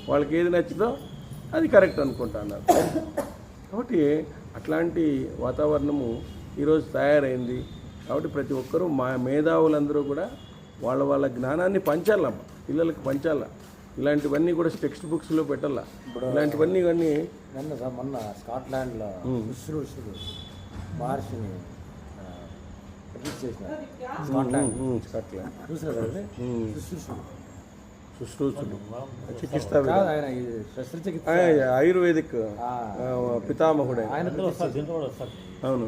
వాళ్ళకి ఏది నచ్చిందో అది కరెక్ట్ అనుకుంటున్నారు. కాబట్టి అట్లాంటి వాతావరణము ఈరోజు తయారైంది. కాబట్టి ప్రతి ఒక్కరూ మేధావులందరూ కూడా వాళ్ళ జ్ఞానాన్ని పంచాల, పిల్లలకు పంచాల. ఇలాంటివన్నీ కూడా టెక్స్ట్ బుక్స్లో పెట్టాల. ఇలాంటివన్నీ కానీ మొన్న స్కాట్లాండ్లో మహర్షిని శుశ్రూషులు, చికిత్సా ఆయుర్వేదిక్ పితామహుడే. అవును.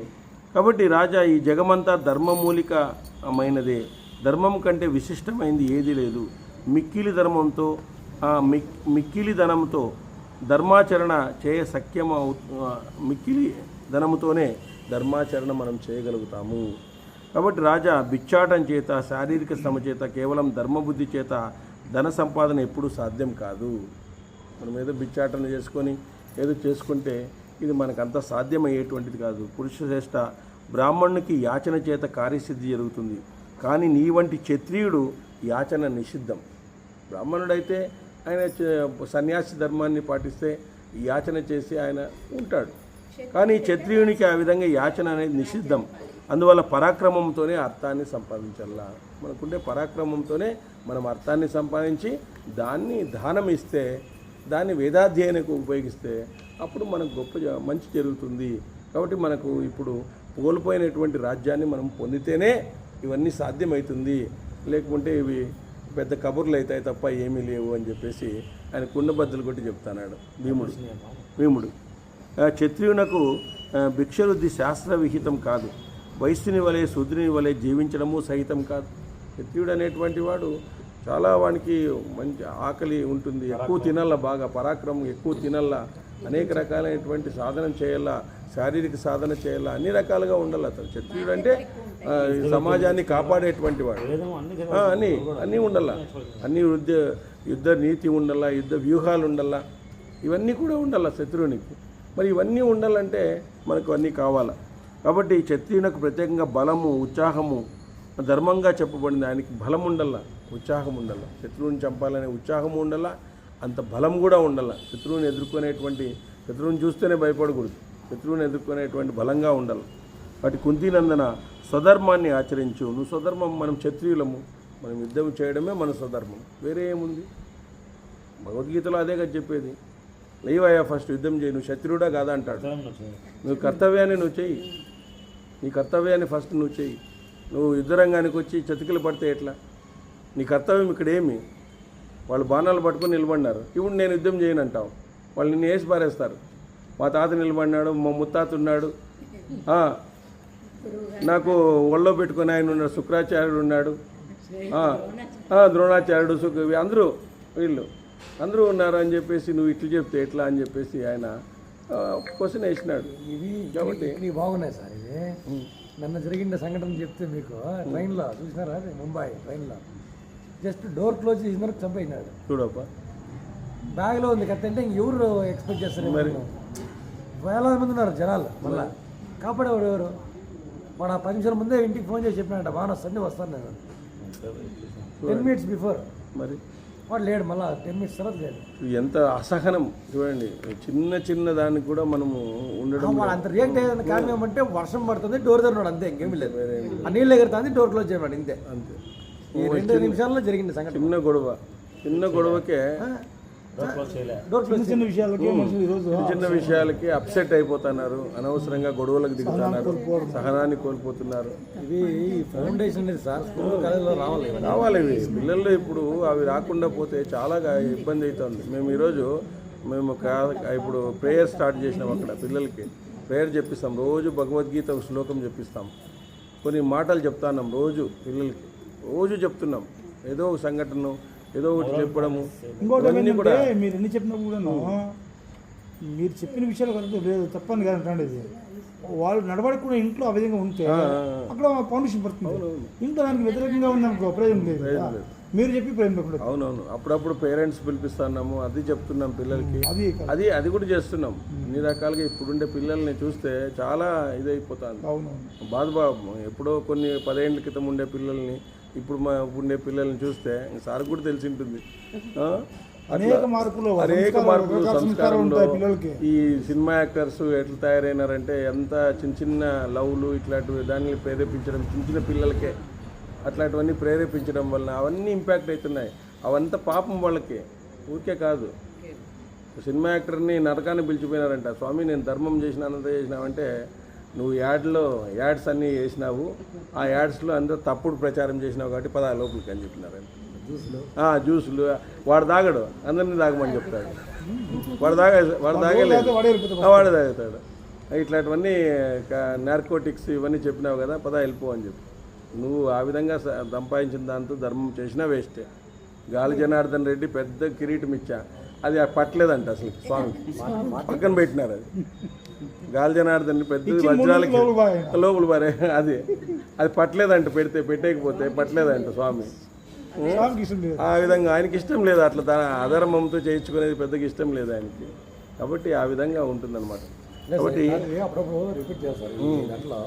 కాబట్టి రాజా, ఈ జగమంతా ధర్మమూలికమైనదే, ధర్మం కంటే విశిష్టమైంది ఏది లేదు. మిక్కిలి ధనంతో ధర్మాచరణ చేయ మిక్కిలి ధనముతోనే ధర్మాచరణ మనం చేయగలుగుతాము. కాబట్టి రాజా, భిక్షాటం చేత, శారీరక శ్రమ చేత, కేవలం ధర్మబుద్ధి చేత ధన సంపాదన ఎప్పుడూ సాధ్యం కాదు. మనం ఏదో భిక్షాటన చేసుకొని ఏదో చేసుకుంటే ఇది మనకంత సాధ్యమయ్యేటువంటిది కాదు. పురుషశ్రేష్ఠ, బ్రాహ్మణునికి యాచన చేత కార్యసిద్ధి జరుగుతుంది, కానీ నీ వంటి క్షత్రియుడు యాచన నిషిద్ధం. బ్రాహ్మణుడైతే ఆయన సన్యాసి ధర్మాన్ని పాటిస్తే యాచన చేసి ఆయన ఉంటాడు, కానీ క్షత్రియునికి ఆ విధంగా యాచన అనేది నిషిద్ధం. అందువల్ల పరాక్రమంతోనే అర్థాన్ని సంపాదించాల. మనకుండే పరాక్రమంతోనే మనం అర్థాన్ని సంపాదించి దాన్ని దానం ఇస్తే, దాన్ని వేదాధ్యయనకు ఉపయోగిస్తే అప్పుడు మనకు మంచి జరుగుతుంది. కాబట్టి మనకు ఇప్పుడు కోల్పోయినటువంటి రాజ్యాన్ని మనం పొందితేనే ఇవన్నీ సాధ్యమవుతుంది. లేకుంటే ఇవి పెద్ద కబుర్లు అవుతాయి తప్ప ఏమీ లేవు అని చెప్పేసి ఆయన కుండబద్దలు కొట్టి చెప్తున్నాడు భీముడు. క్షత్రియునకు భిక్షవృద్ధి శాస్త్ర విహితం కాదు, వైశ్యుని వలె శూద్రుని వలె జీవించడము సహితం కాదు. క్షత్రియుడు అనేటువంటి వాడు చాలా వానికి మంచి ఆకలి ఉంటుంది, ఎక్కువ తినల్లా, బాగా పరాక్రమం ఎక్కువ తినల్లా, అనేక రకాలైనటువంటి సాధన చేయాలా, శారీరక సాధన చేయాలా, అన్ని రకాలుగా ఉండాలి అతను. క్షత్రియుడు అంటే సమాజాన్ని కాపాడేటువంటి వాడు. అన్నీ ఉండాలా, అన్ని యుద్ధ నీతి ఉండాలా, యుద్ధ వ్యూహాలు ఉండాలా, ఇవన్నీ కూడా ఉండాలా శత్రువునికి. మరి ఇవన్నీ ఉండాలంటే మనకు అన్నీ కావాలా. కాబట్టి క్షత్రియునికి ప్రత్యేకంగా బలము, ఉత్సాహము ధర్మంగా చెప్పబడింది. ఆయనకి బలం ఉండాలా, ఉత్సాహం ఉండాలి. శత్రువుని చంపాలనే ఉత్సాహము ఉండాలా, అంత బలం కూడా ఉండాలి. శత్రువుని శత్రువుని చూస్తేనే భయపడకూడదు, శత్రువుని ఎదుర్కొనేటువంటి బలంగా ఉండాలి. వాటి కుంతినందన స్వధర్మాన్ని ఆచరించు. నువ్వు స్వధర్మం, మనం క్షత్రియులము, మనం యుద్ధం చేయడమే మన స్వధర్మం, వేరే ఏముంది? భగవద్గీతలో అదే కదా చెప్పేది. లేవయ్యా ఫస్ట్ యుద్ధం చేయి, నువ్వు క్షత్రియుడా కాదా అంటాడు. నువ్వు కర్తవ్యాన్ని నువ్వు చెయ్యి, నీ కర్తవ్యాన్ని ఫస్ట్ నువ్వు చెయ్యి. నువ్వు యుద్ధరంగానికి వచ్చి చతికిలు పడితే ఎట్లా? నీ కర్తవ్యం ఇక్కడ ఏమి? వాళ్ళు బాణాలు పట్టుకొని నిలబడినారు, ఇప్పుడు నేను యుద్ధం చేయను అంటావు, వాళ్ళు నిన్ను వేసి పారేస్తారు. మా తాత నిలబడినాడు, మా ముత్తాత ఉన్నాడు, నాకు ఒళ్ళో పెట్టుకుని ఆయన ఉన్నాడు, శుక్రాచార్యుడు ఉన్నాడు, ద్రోణాచార్యుడు, అందరూ ఉన్నారు అని చెప్పేసి నువ్వు ఇట్లు చెప్తే ఎట్లా అని చెప్పేసి ఆయన క్వశ్చన్ వేసినాడు. ఇవి కాబట్టి ఇవి బాగున్నాయి సార్. ఇది నిన్న జరిగిన సంఘటన చెప్తే మీకు ట్రైన్లో చూసినారా? ముంబై ట్రైన్లో జస్ట్ డోర్ క్లోజ్ చేసిన వరకు చంపేసినాడు. చూడప్ప, బ్యాగ్లో ఉంది కత్తి అంటే ఎవరు ఎక్స్పెక్ట్ చేస్తారు? మరి వేలాది మంది ఉన్నారు జనాలు, మళ్ళీ కాపాడేవాడు ఎవరు? వాడు ఆ 10 నిమిషాల ముందే ఇంటికి ఫోన్ చేసి చెప్పినాడు, బాగా వస్తాను వస్తాను నేను 10 minutes బిఫోర్. మరి వాడు లేడు, మళ్ళీ 10 minutes తర్వాత లేడు. ఎంత అసహనం చూడండి. చిన్న దానికి కూడా మనము ఉండడం. వాడు అంత రియాక్ట్ అయ్యేది కారణం ఏమంటే వర్షం పడుతుంది, డోర్ తెరినాడు, అంతే, ఇంకేమీ లేదు. ఆ నీళ్ళు ఎగురుతుంది, డోర్ క్లోజ్ చేయమన్నాడు, ఇంతే. ఈ 2 నిమిషాల్లో జరిగింది సంఘటన. చిన్న గొడవకే చిన్న విషయాలకి అప్సెట్ అయిపోతున్నారు, అనవసరంగా గొడవలకు దిగుతున్నారు, సహనాన్ని కోల్పోతున్నారు. ఇవి ఫౌండేషన్ అనేది సార్ స్కూల్ కాలేజీలో రావాలి ఇవి పిల్లల్లో. ఇప్పుడు అవి రాకుండా పోతే చాలా ఇబ్బంది అవుతుంది. మేము ఇప్పుడు ప్రేయర్ స్టార్ట్ చేసినాం, అక్కడ పిల్లలకి ప్రేయర్ చెప్పిస్తాం, రోజు భగవద్గీత ఒక శ్లోకం చెప్పిస్తాం, కొన్ని మాటలు చెప్తాన్నాం రోజు పిల్లలకి, రోజు చెప్తున్నాం. ఏదో ఒక సంఘటన, ఏదో ఒకటి చెప్పడము. ఇంకోటి కూడా మీరు ఎన్ని చెప్పినప్పుడు కూడా మీరు చెప్పిన విషయాలు కరెక్ట్ లేదు, తప్పని కాదండి. ఇది వాళ్ళు నడవడికి కూడా ఇంట్లో ఆ విధంగా ఉంటే అక్కడ ఫౌండేషన్ పడుతుంది. ఇంట్లో దానికి వ్యతిరేకంగా ఉందనుకో ప్రయోజనం లేదు. మీరు చెప్పి ప్రయోజనం. అవునవును, అప్పుడప్పుడు పేరెంట్స్ పిలిపిస్తున్నాము, అది చెప్తున్నాం పిల్లలకి, అది కూడా చేస్తున్నాం. అన్ని రకాలుగా ఇప్పుడుండే పిల్లల్ని చూస్తే చాలా ఇదైపోతుంది, బాధ. ఎప్పుడో కొన్ని 10 ఏళ్ళ క్రితం ఉండే పిల్లల్ని ఇప్పుడు ఉండే పిల్లల్ని చూస్తే సార్ కూడా తెలిసి ఉంటుంది. అనేక మార్పులు సంస్కారంలో ఈ సినిమా యాక్టర్స్ ఎట్లా తయారైనారంటే ఎంత చిన్న లవ్లు ఇట్లాంటివి దాన్ని ప్రేరేపించడం, చిన్న పిల్లలకే అట్లాంటివన్నీ ప్రేరేపించడం వలన అవన్నీ ఇంపాక్ట్ అవుతున్నాయి. అవంతా పాపం వాళ్ళకి, ఊరికే కాదు. సినిమా యాక్టర్ని నరకాన్ని పిలిచిపోయినారంట, స్వామి నేను ధర్మం చేసినానంత చేసినావంటే నువ్వు యాడ్స్ అన్నీ వేసినావు, ఆ యాడ్స్లో అందరూ తప్పుడు ప్రచారం చేసినావు కాబట్టి 10 లోపలికి అని చెప్పినారంట. జ్యూసులు వాడు తాగడు, అందరినీ తాగమని చెప్తాడు. వాడు తాగలేదు, వాడే తాగుతాడు. ఇట్లాంటివన్నీ నార్కోటిక్స్ ఇవన్నీ చెప్పినావు కదా, 10 వెళ్ళిపో అని చెప్పి. నువ్వు ఆ విధంగా సంపాదించిన దాంతో ధర్మం చేసినా వేస్టే. గాలి జనార్దన్ రెడ్డి పెద్ద కిరీటం ఇచ్చా, అది పట్టలేదంట అసలు స్వామికి, పక్కన పెట్టినారు. అది గాలి జనార్దన్ పెద్ద వజ్రాలకి లోపల బారే, అది పట్టలేదంట, పెట్టేకపోతే పట్టలేదంట స్వామి. ఆ విధంగా ఆయనకి ఇష్టం లేదు, అట్లా అధర్మంతో చేయించుకునేది పెద్దగా ఇష్టం లేదు ఆయనకి. కాబట్టి ఆ విధంగా ఉంటుందన్నమాట. కాబట్టి అప్పుడప్పుడు రిపీట్ చేస్తారు దాంట్లో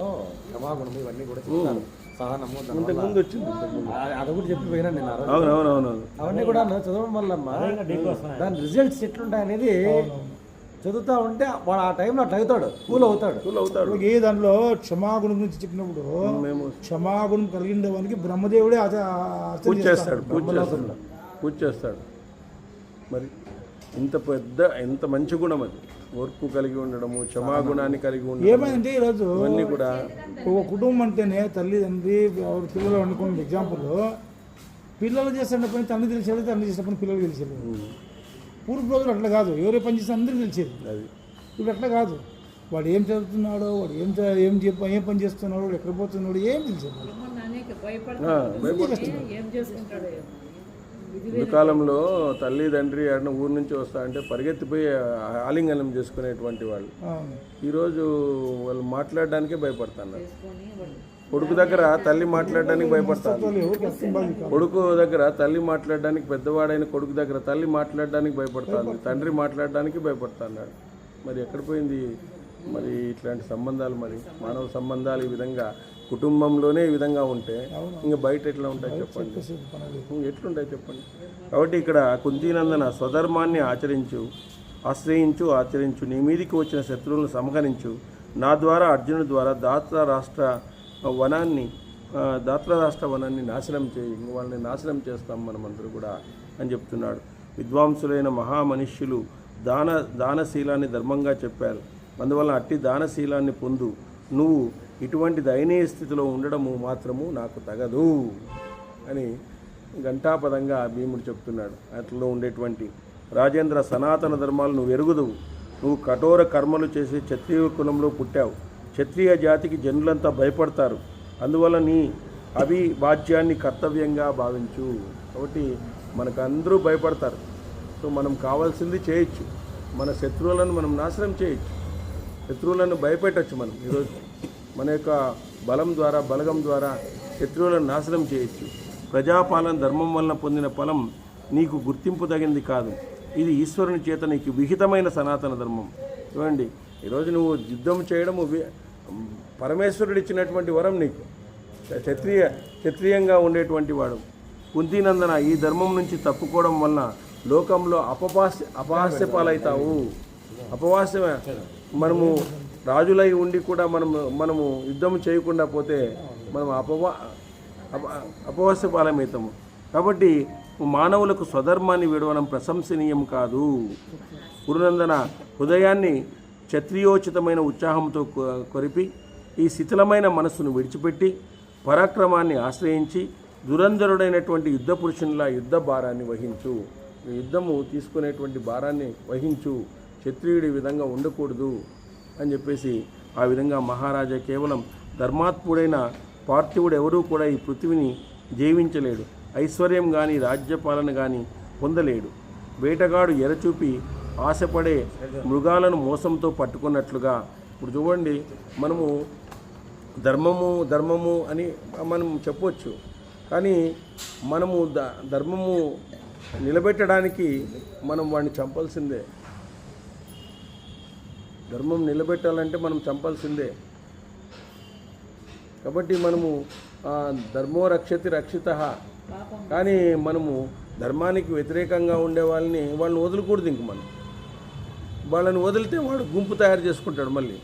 క్షమాగుణం ఇవన్నీ కూడా చెప్తారు. సహనము ముందు వచ్చింది, అది కూడా చెప్పి పోయినా నేను. అవునవునవును, అవన్నీ కూడా చదవడం వల్ల దాని రిజల్ట్స్ ఎట్లుంటాయి అనేది చదువుతా ఉంటే వాడు ఆ టైంలో అట్లా అవుతాడు, కూల్ అవుతాడు. ఏ దాంట్లో క్షమాగుణం గురించి చెప్పినప్పుడు క్షమాగుణం కలిగిన వానికి బ్రహ్మదేవుడే పూజ చేస్తాడు. మరి ఎంత మంచి గుణం అది, ఓర్పు కలిగి ఉండడము, క్షమాగుణాన్ని కలిగి ఉండడం. ఏమైందంటే ఈరోజు ఇవన్నీ కూడా ఒక కుటుంబం అంటేనే తల్లిదండ్రి పిల్లలు అనుకున్న ఎగ్జాంపుల్, పిల్లలు చేసిన పని తండ్రి తెలిసేది, తండ్రి చేసిన పని పిల్లలు తెలిసేది. పూర్వ రోజులు అట్లా కాదు, ఎవరే పని చేస్తే అందరికీ తెలిసేది. ఇప్పుడు అట్లా కాదు, వాడు ఏం చదువుతున్నాడో, వాడు ఏం పని చేస్తున్నాడో, వాడు ఎక్కడ పోతున్నాడో ఏం తెలుసు. ఈ కాలంలో తల్లి తండ్రి అన్న ఊరు నుంచి వస్తా అంటే పరిగెత్తిపోయి ఆలింగనం చేసుకునేటువంటి వాళ్ళు ఈరోజు వాళ్ళు మాట్లాడడానికే భయపడుతున్నారు. కొడుకు దగ్గర తల్లి మాట్లాడడానికి భయపడతారు. కొడుకు దగ్గర తల్లి మాట్లాడడానికి, పెద్దవాడైన కొడుకు దగ్గర తల్లి మాట్లాడడానికి భయపడతాను, తండ్రి మాట్లాడడానికి భయపడుతున్నాడు. మరి ఎక్కడ పోయింది మరి ఇట్లాంటి సంబంధాలు? మరి మానవ సంబంధాలు ఈ విధంగా కుటుంబంలోనే ఈ విధంగా ఉంటే ఇంకా బయట ఎట్లా ఉంటాయి చెప్పండి? ఎట్లుంటాయి చెప్పండి? కాబట్టి ఇక్కడ కుంతీనందన స్వధర్మాన్ని ఆశ్రయించు, నీ మీదికి వచ్చిన శత్రువులను సంహరించు. నా ద్వారా అర్జునుడి ద్వారా దాత్ర రాష్ట్ర వనాన్ని నాశనం చేయి, ఇంక వాళ్ళని నాశనం చేస్తాం మనమందరూ కూడా అని చెప్తున్నాడు. విద్వాంసులైన మహామనుష్యులు దానశీలాన్ని ధర్మంగా చెప్పారు. అందువల్ల అట్టి దానశీలాన్ని పొందు. నువ్వు ఇటువంటి దయనీయ స్థితిలో ఉండడము మాత్రము నాకు తగదు అని ఘంటాపదంగా భీముడు చెప్తున్నాడు. అట్లలో ఉండేటువంటి రాజేంద్ర, సనాతన ధర్మాలు నువ్వు ఎరుగుదువు. నువ్వు కఠోర కర్మలు చేసి క్షత్రియ కులంలో పుట్టావు. క్షత్రియ జాతికి జనులంతా భయపడతారు. అందువల్ల నీ అభిభాజ్యాన్ని కర్తవ్యంగా భావించు. కాబట్టి మనకు అందరూ భయపడతారు. సో మనం కావాల్సింది చేయొచ్చు. మన శత్రువులను మనం నాశనం చేయొచ్చు, శత్రువులను భయపెట్టచ్చు. మనం ఈరోజు మన యొక్క బలగం ద్వారా శత్రువులను నాశనం చేయొచ్చు. ప్రజాపాలన ధర్మం వలన పొందిన ఫలం నీకు గుర్తింపు తగింది కాదు. ఇది ఈశ్వరుని చేత నీకు విహితమైన సనాతన ధర్మం. చూడండి, ఈరోజు నువ్వు యుద్ధం చేయడము పరమేశ్వరుడు ఇచ్చినటువంటి వరం నీకు. క్షత్రియంగా ఉండేటువంటి వాడు కుంతీనందన, ఈ ధర్మం నుంచి తప్పుకోవడం వలన లోకంలో అపహాస్య పాలవుతావు. అపహాస్యమే. మనము రాజులై ఉండి కూడా మనము యుద్ధం చేయకుండా పోతే మనం అపహాస్య పాలమవుతాము. కాబట్టి మానవులకు స్వధర్మాన్ని విడవడం ప్రశంసనీయం కాదు. గురునందన, హృదయాన్ని క్షత్రియోచితమైన ఉత్సాహంతో కొరిపి ఈ శిథిలమైన మనస్సును విడిచిపెట్టి పరాక్రమాన్ని ఆశ్రయించి దురంధరుడైనటువంటి యుద్ధ పురుషునిలా యుద్ధ భారాన్ని వహించు. యుద్ధము తీసుకునేటువంటి భారాన్ని వహించు. క్షత్రియుడి విధంగా ఉండకూడదు అని చెప్పేసి ఆ విధంగా మహారాజా కేవలం ధర్మాత్ముడైన పార్థివుడు ఎవరూ కూడా ఈ పృథ్వీని జీవించలేడు. ఐశ్వర్యం కానీ రాజ్యపాలన కానీ పొందలేడు. వేటగాడు ఎరచూపి ఆశపడే మృగాలను మోసంతో పట్టుకున్నట్లుగా. ఇప్పుడు చూడండి, మనము ధర్మము అని మనం చెప్పవచ్చు, కానీ మనము ధర్మము నిలబెట్టడానికి మనం వాడిని చంపాల్సిందే. ధర్మం నిలబెట్టాలంటే మనం చంపాల్సిందే. కాబట్టి మనము ధర్మో రక్షతి రక్షితః, కానీ మనము ధర్మానికి వ్యతిరేకంగా ఉండే వాళ్ళని వదలకూడదు. ఇంక మనం వాళ్ళని వదిలితే వాడు గుంపు తయారు చేసుకుంటాడు. మళ్ళీ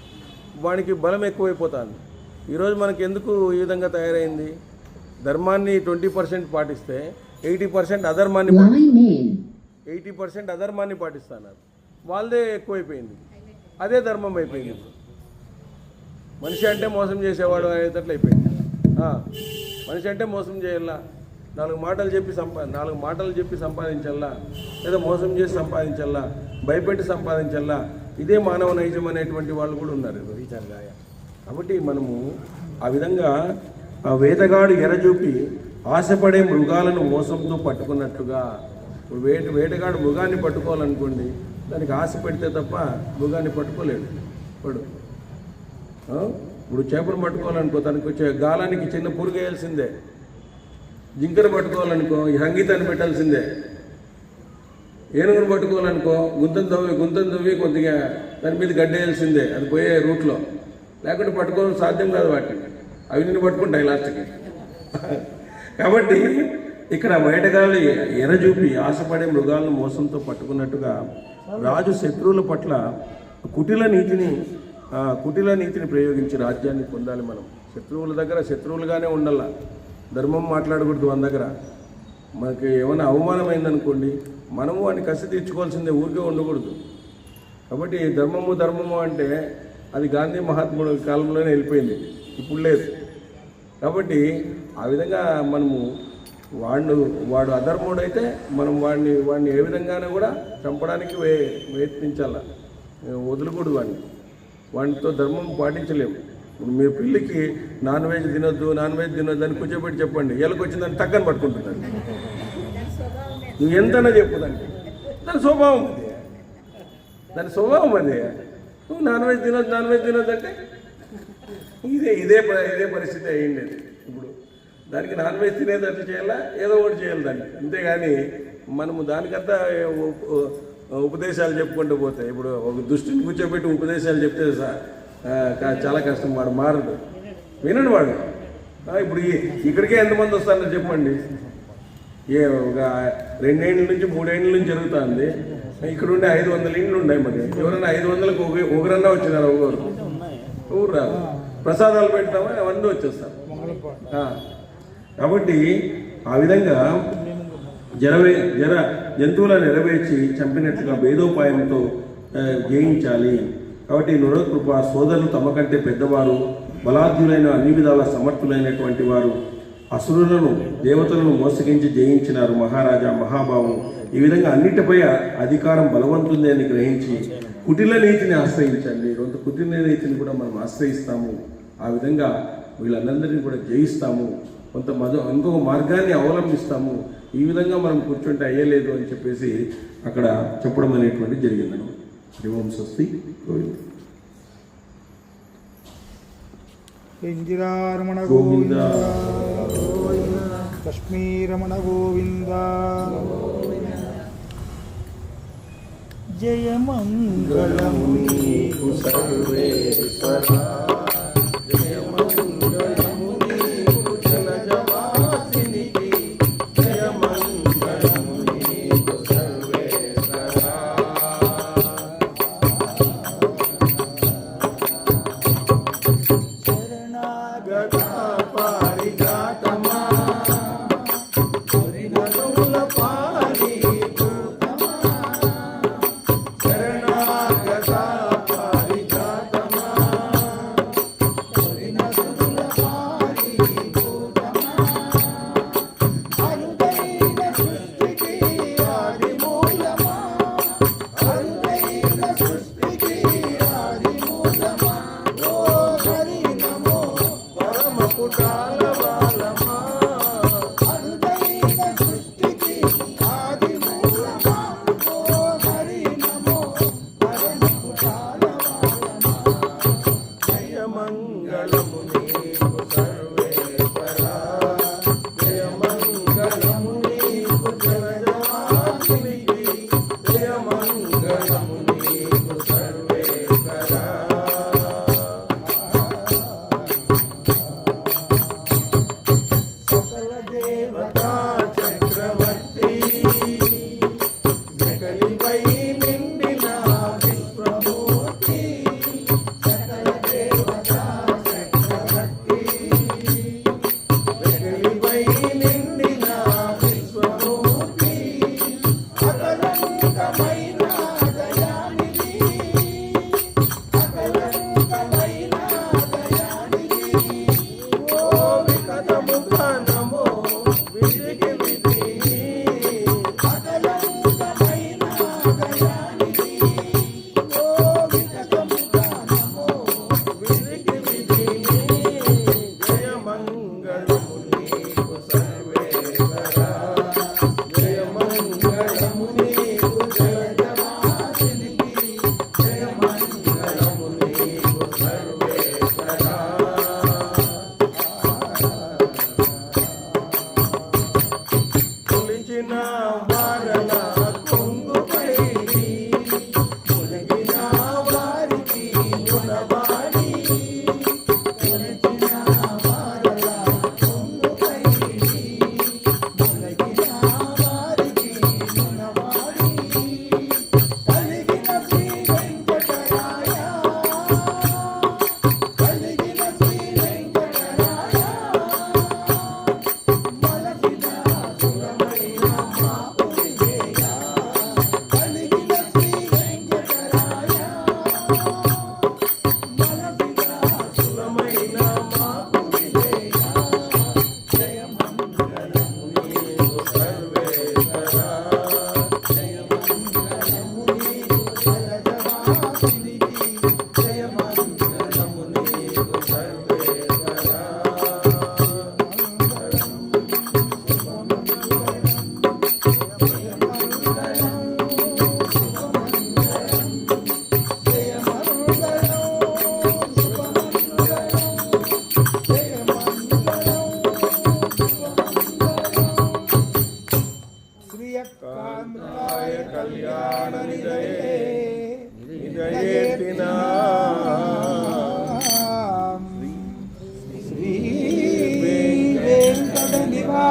వానికి బలం ఎక్కువైపోతుంది. ఈరోజు మనకి ఎందుకు ఈ విధంగా తయారైంది? ధర్మాన్ని 20% పాటిస్తే 80% అధర్మాన్ని పాటిస్తున్నారు. వాళ్ళదే ఎక్కువైపోయింది. అదే ధర్మం అయిపోయింది. మనిషి అంటే మోసం చేసేవాడు అనేటట్లు అయిపోయింది. మనిషి అంటే మోసం చేయాలా, 4 మాటలు చెప్పి సంపాదించాలా, లేదా మోసం చేసి సంపాదించాలా, భయపెట్టి సంపాదించాలా. ఇదే మానవ నైజం అనేటువంటి వాళ్ళు కూడా ఉన్నారు. కాబట్టి మనము ఆ విధంగా వేటగాడు ఎరచూపి ఆశపడే మృగాలను మోసంతో పట్టుకున్నట్లుగా. ఇప్పుడు వేటగాడు మృగాన్ని పట్టుకోవాలనుకోండి, దానికి ఆశ పెడితే తప్ప మృగాన్ని పట్టుకోలేడు. ఇప్పుడు చేపలు పట్టుకోవాలనుకో, తనకు వచ్చే గాలానికి చిన్న పురుగు వేయాల్సిందే. జింకను పట్టుకోవాలనుకో ఈ సంగీతాన్ని పెట్టాల్సిందే. ఏనుగును పట్టుకోవాలనుకో గుంతం తవ్వి కొద్దిగా దాని మీద గడ్డేయాల్సిందే, అది పోయే రూట్లో. లేకుంటే పట్టుకోవడం సాధ్యం కాదు. వాటిని అవి నిన్ను పట్టుకుంటాయి లాస్ట్కి. కాబట్టి ఇక్కడ వేటగాళ్ళు ఎరచూపి ఆశపడే మృగాలను మోసంతో పట్టుకున్నట్టుగా రాజు శత్రువుల పట్ల కుటిల నీతిని ప్రయోగించి రాజ్యాన్ని పొందాలి. మనం శత్రువుల దగ్గర శత్రువులుగానే ఉండాల. ధర్మం మాట్లాడకూడదు మన దగ్గర. మనకి ఏమైనా అవమానమైందనుకోండి, మనము వాడిని కసి తీర్చుకోవాల్సిందే, ఊరికే ఉండకూడదు. కాబట్టి ధర్మము అంటే అది గాంధీ మహాత్ముడు కాలంలోనే వెళ్ళిపోయింది, ఇప్పుడు లేదు. కాబట్టి ఆ విధంగా మనము వాడు అధర్ముడైతే మనం వాడిని ఏ విధంగానే కూడా చంపడానికి ప్రయత్నించాల, వదలకూడదు వాడిని. వాటితో ధర్మం పాటించలేము. ఇప్పుడు మీరు పెళ్ళికి నాన్ వెజ్ తినొద్దు అని కూర్చోబెట్టి చెప్పండి, ఎలకొచ్చిందని టక్కని పట్టుకుంటున్నాను. నువ్వు ఎంతైనా చెప్పు దానికి, దాని స్వభావం అదే. నువ్వు నాన్ వెజ్ తినొద్దు అంటే ఇదే పరిస్థితి అయ్యిండేది. ఇప్పుడు దానికి నాన్ వెజ్ తినేటట్టు చేయాలా, ఏదో ఒకటి చేయాలి దానికి, అంతేగాని మనము దానికంతా ఉపదేశాలు చెప్పుకుంటూ పోతే, ఇప్పుడు ఒక దుష్టిని కూర్చోబెట్టి ఉపదేశాలు చెప్తే చాలా కష్టం, వాడు మారడు, వినడు వాడు. ఇప్పుడు ఇక్కడికే ఎంతమంది వస్తారో చెప్పండి. ఒక 2 ఏళ్ళ నుంచి 3 ఏళ్ళ నుంచి జరుగుతుంది. ఇక్కడ ఉండే 500 ఇండ్లు ఉన్నాయి. మరి ఎవరైనా 500కు ఒకరన్నా వచ్చినారు, ఊరు రాదు. ప్రసాదాలు పెడతామా అవన్నీ వచ్చేస్తారు. కాబట్టి ఆ విధంగా జంతువులను నెరవేర్చి చంపినట్లుగా భేదోపాయంతో జయించాలి. కాబట్టి నృకృప సోదరులు తమ కంటే పెద్దవారు, బలాధ్యులైన అన్ని విధాల సమర్థులైనటువంటి వారు అసురులను దేవతలను మోసగించి జయించినారు మహారాజా మహాభావం. ఈ విధంగా అన్నిటిపై అధికారం బలవంతుంది అని గ్రహించి కుటిల నీతిని ఆశ్రయించండి. కుటిల నీతిని కూడా మనం ఆశ్రయిస్తాము. ఆ విధంగా వీళ్ళందరినీ కూడా జయిస్తాము, ఇంకొక మార్గాన్ని అవలంబిస్తాము. ఈ విధంగా మనం కూర్చుంటే అయ్యలేదు అని చెప్పేసి అక్కడ చెప్పడం అనేటువంటి జరిగిందను. ఓం స్వస్తి. గోవింద ఇందిరారమణ గోవింద, లక్ష్మీరమణ గోవింద, జయ మంగళము నీకు సర్వేశ్వరా.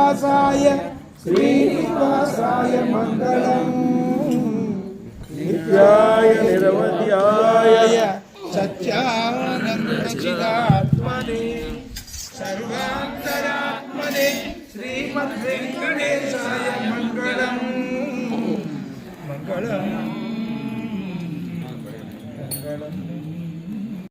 శ్రీనివాసాయ శ్రీనివాసాయ మంగళం నిత్యాయ నిరవధ్యాయ సత్యానందచిదాత్మనే సర్వాంతరాత్మనే శ్రీమద్వెంకటేశాయ మంగళం మంగళం మంగళం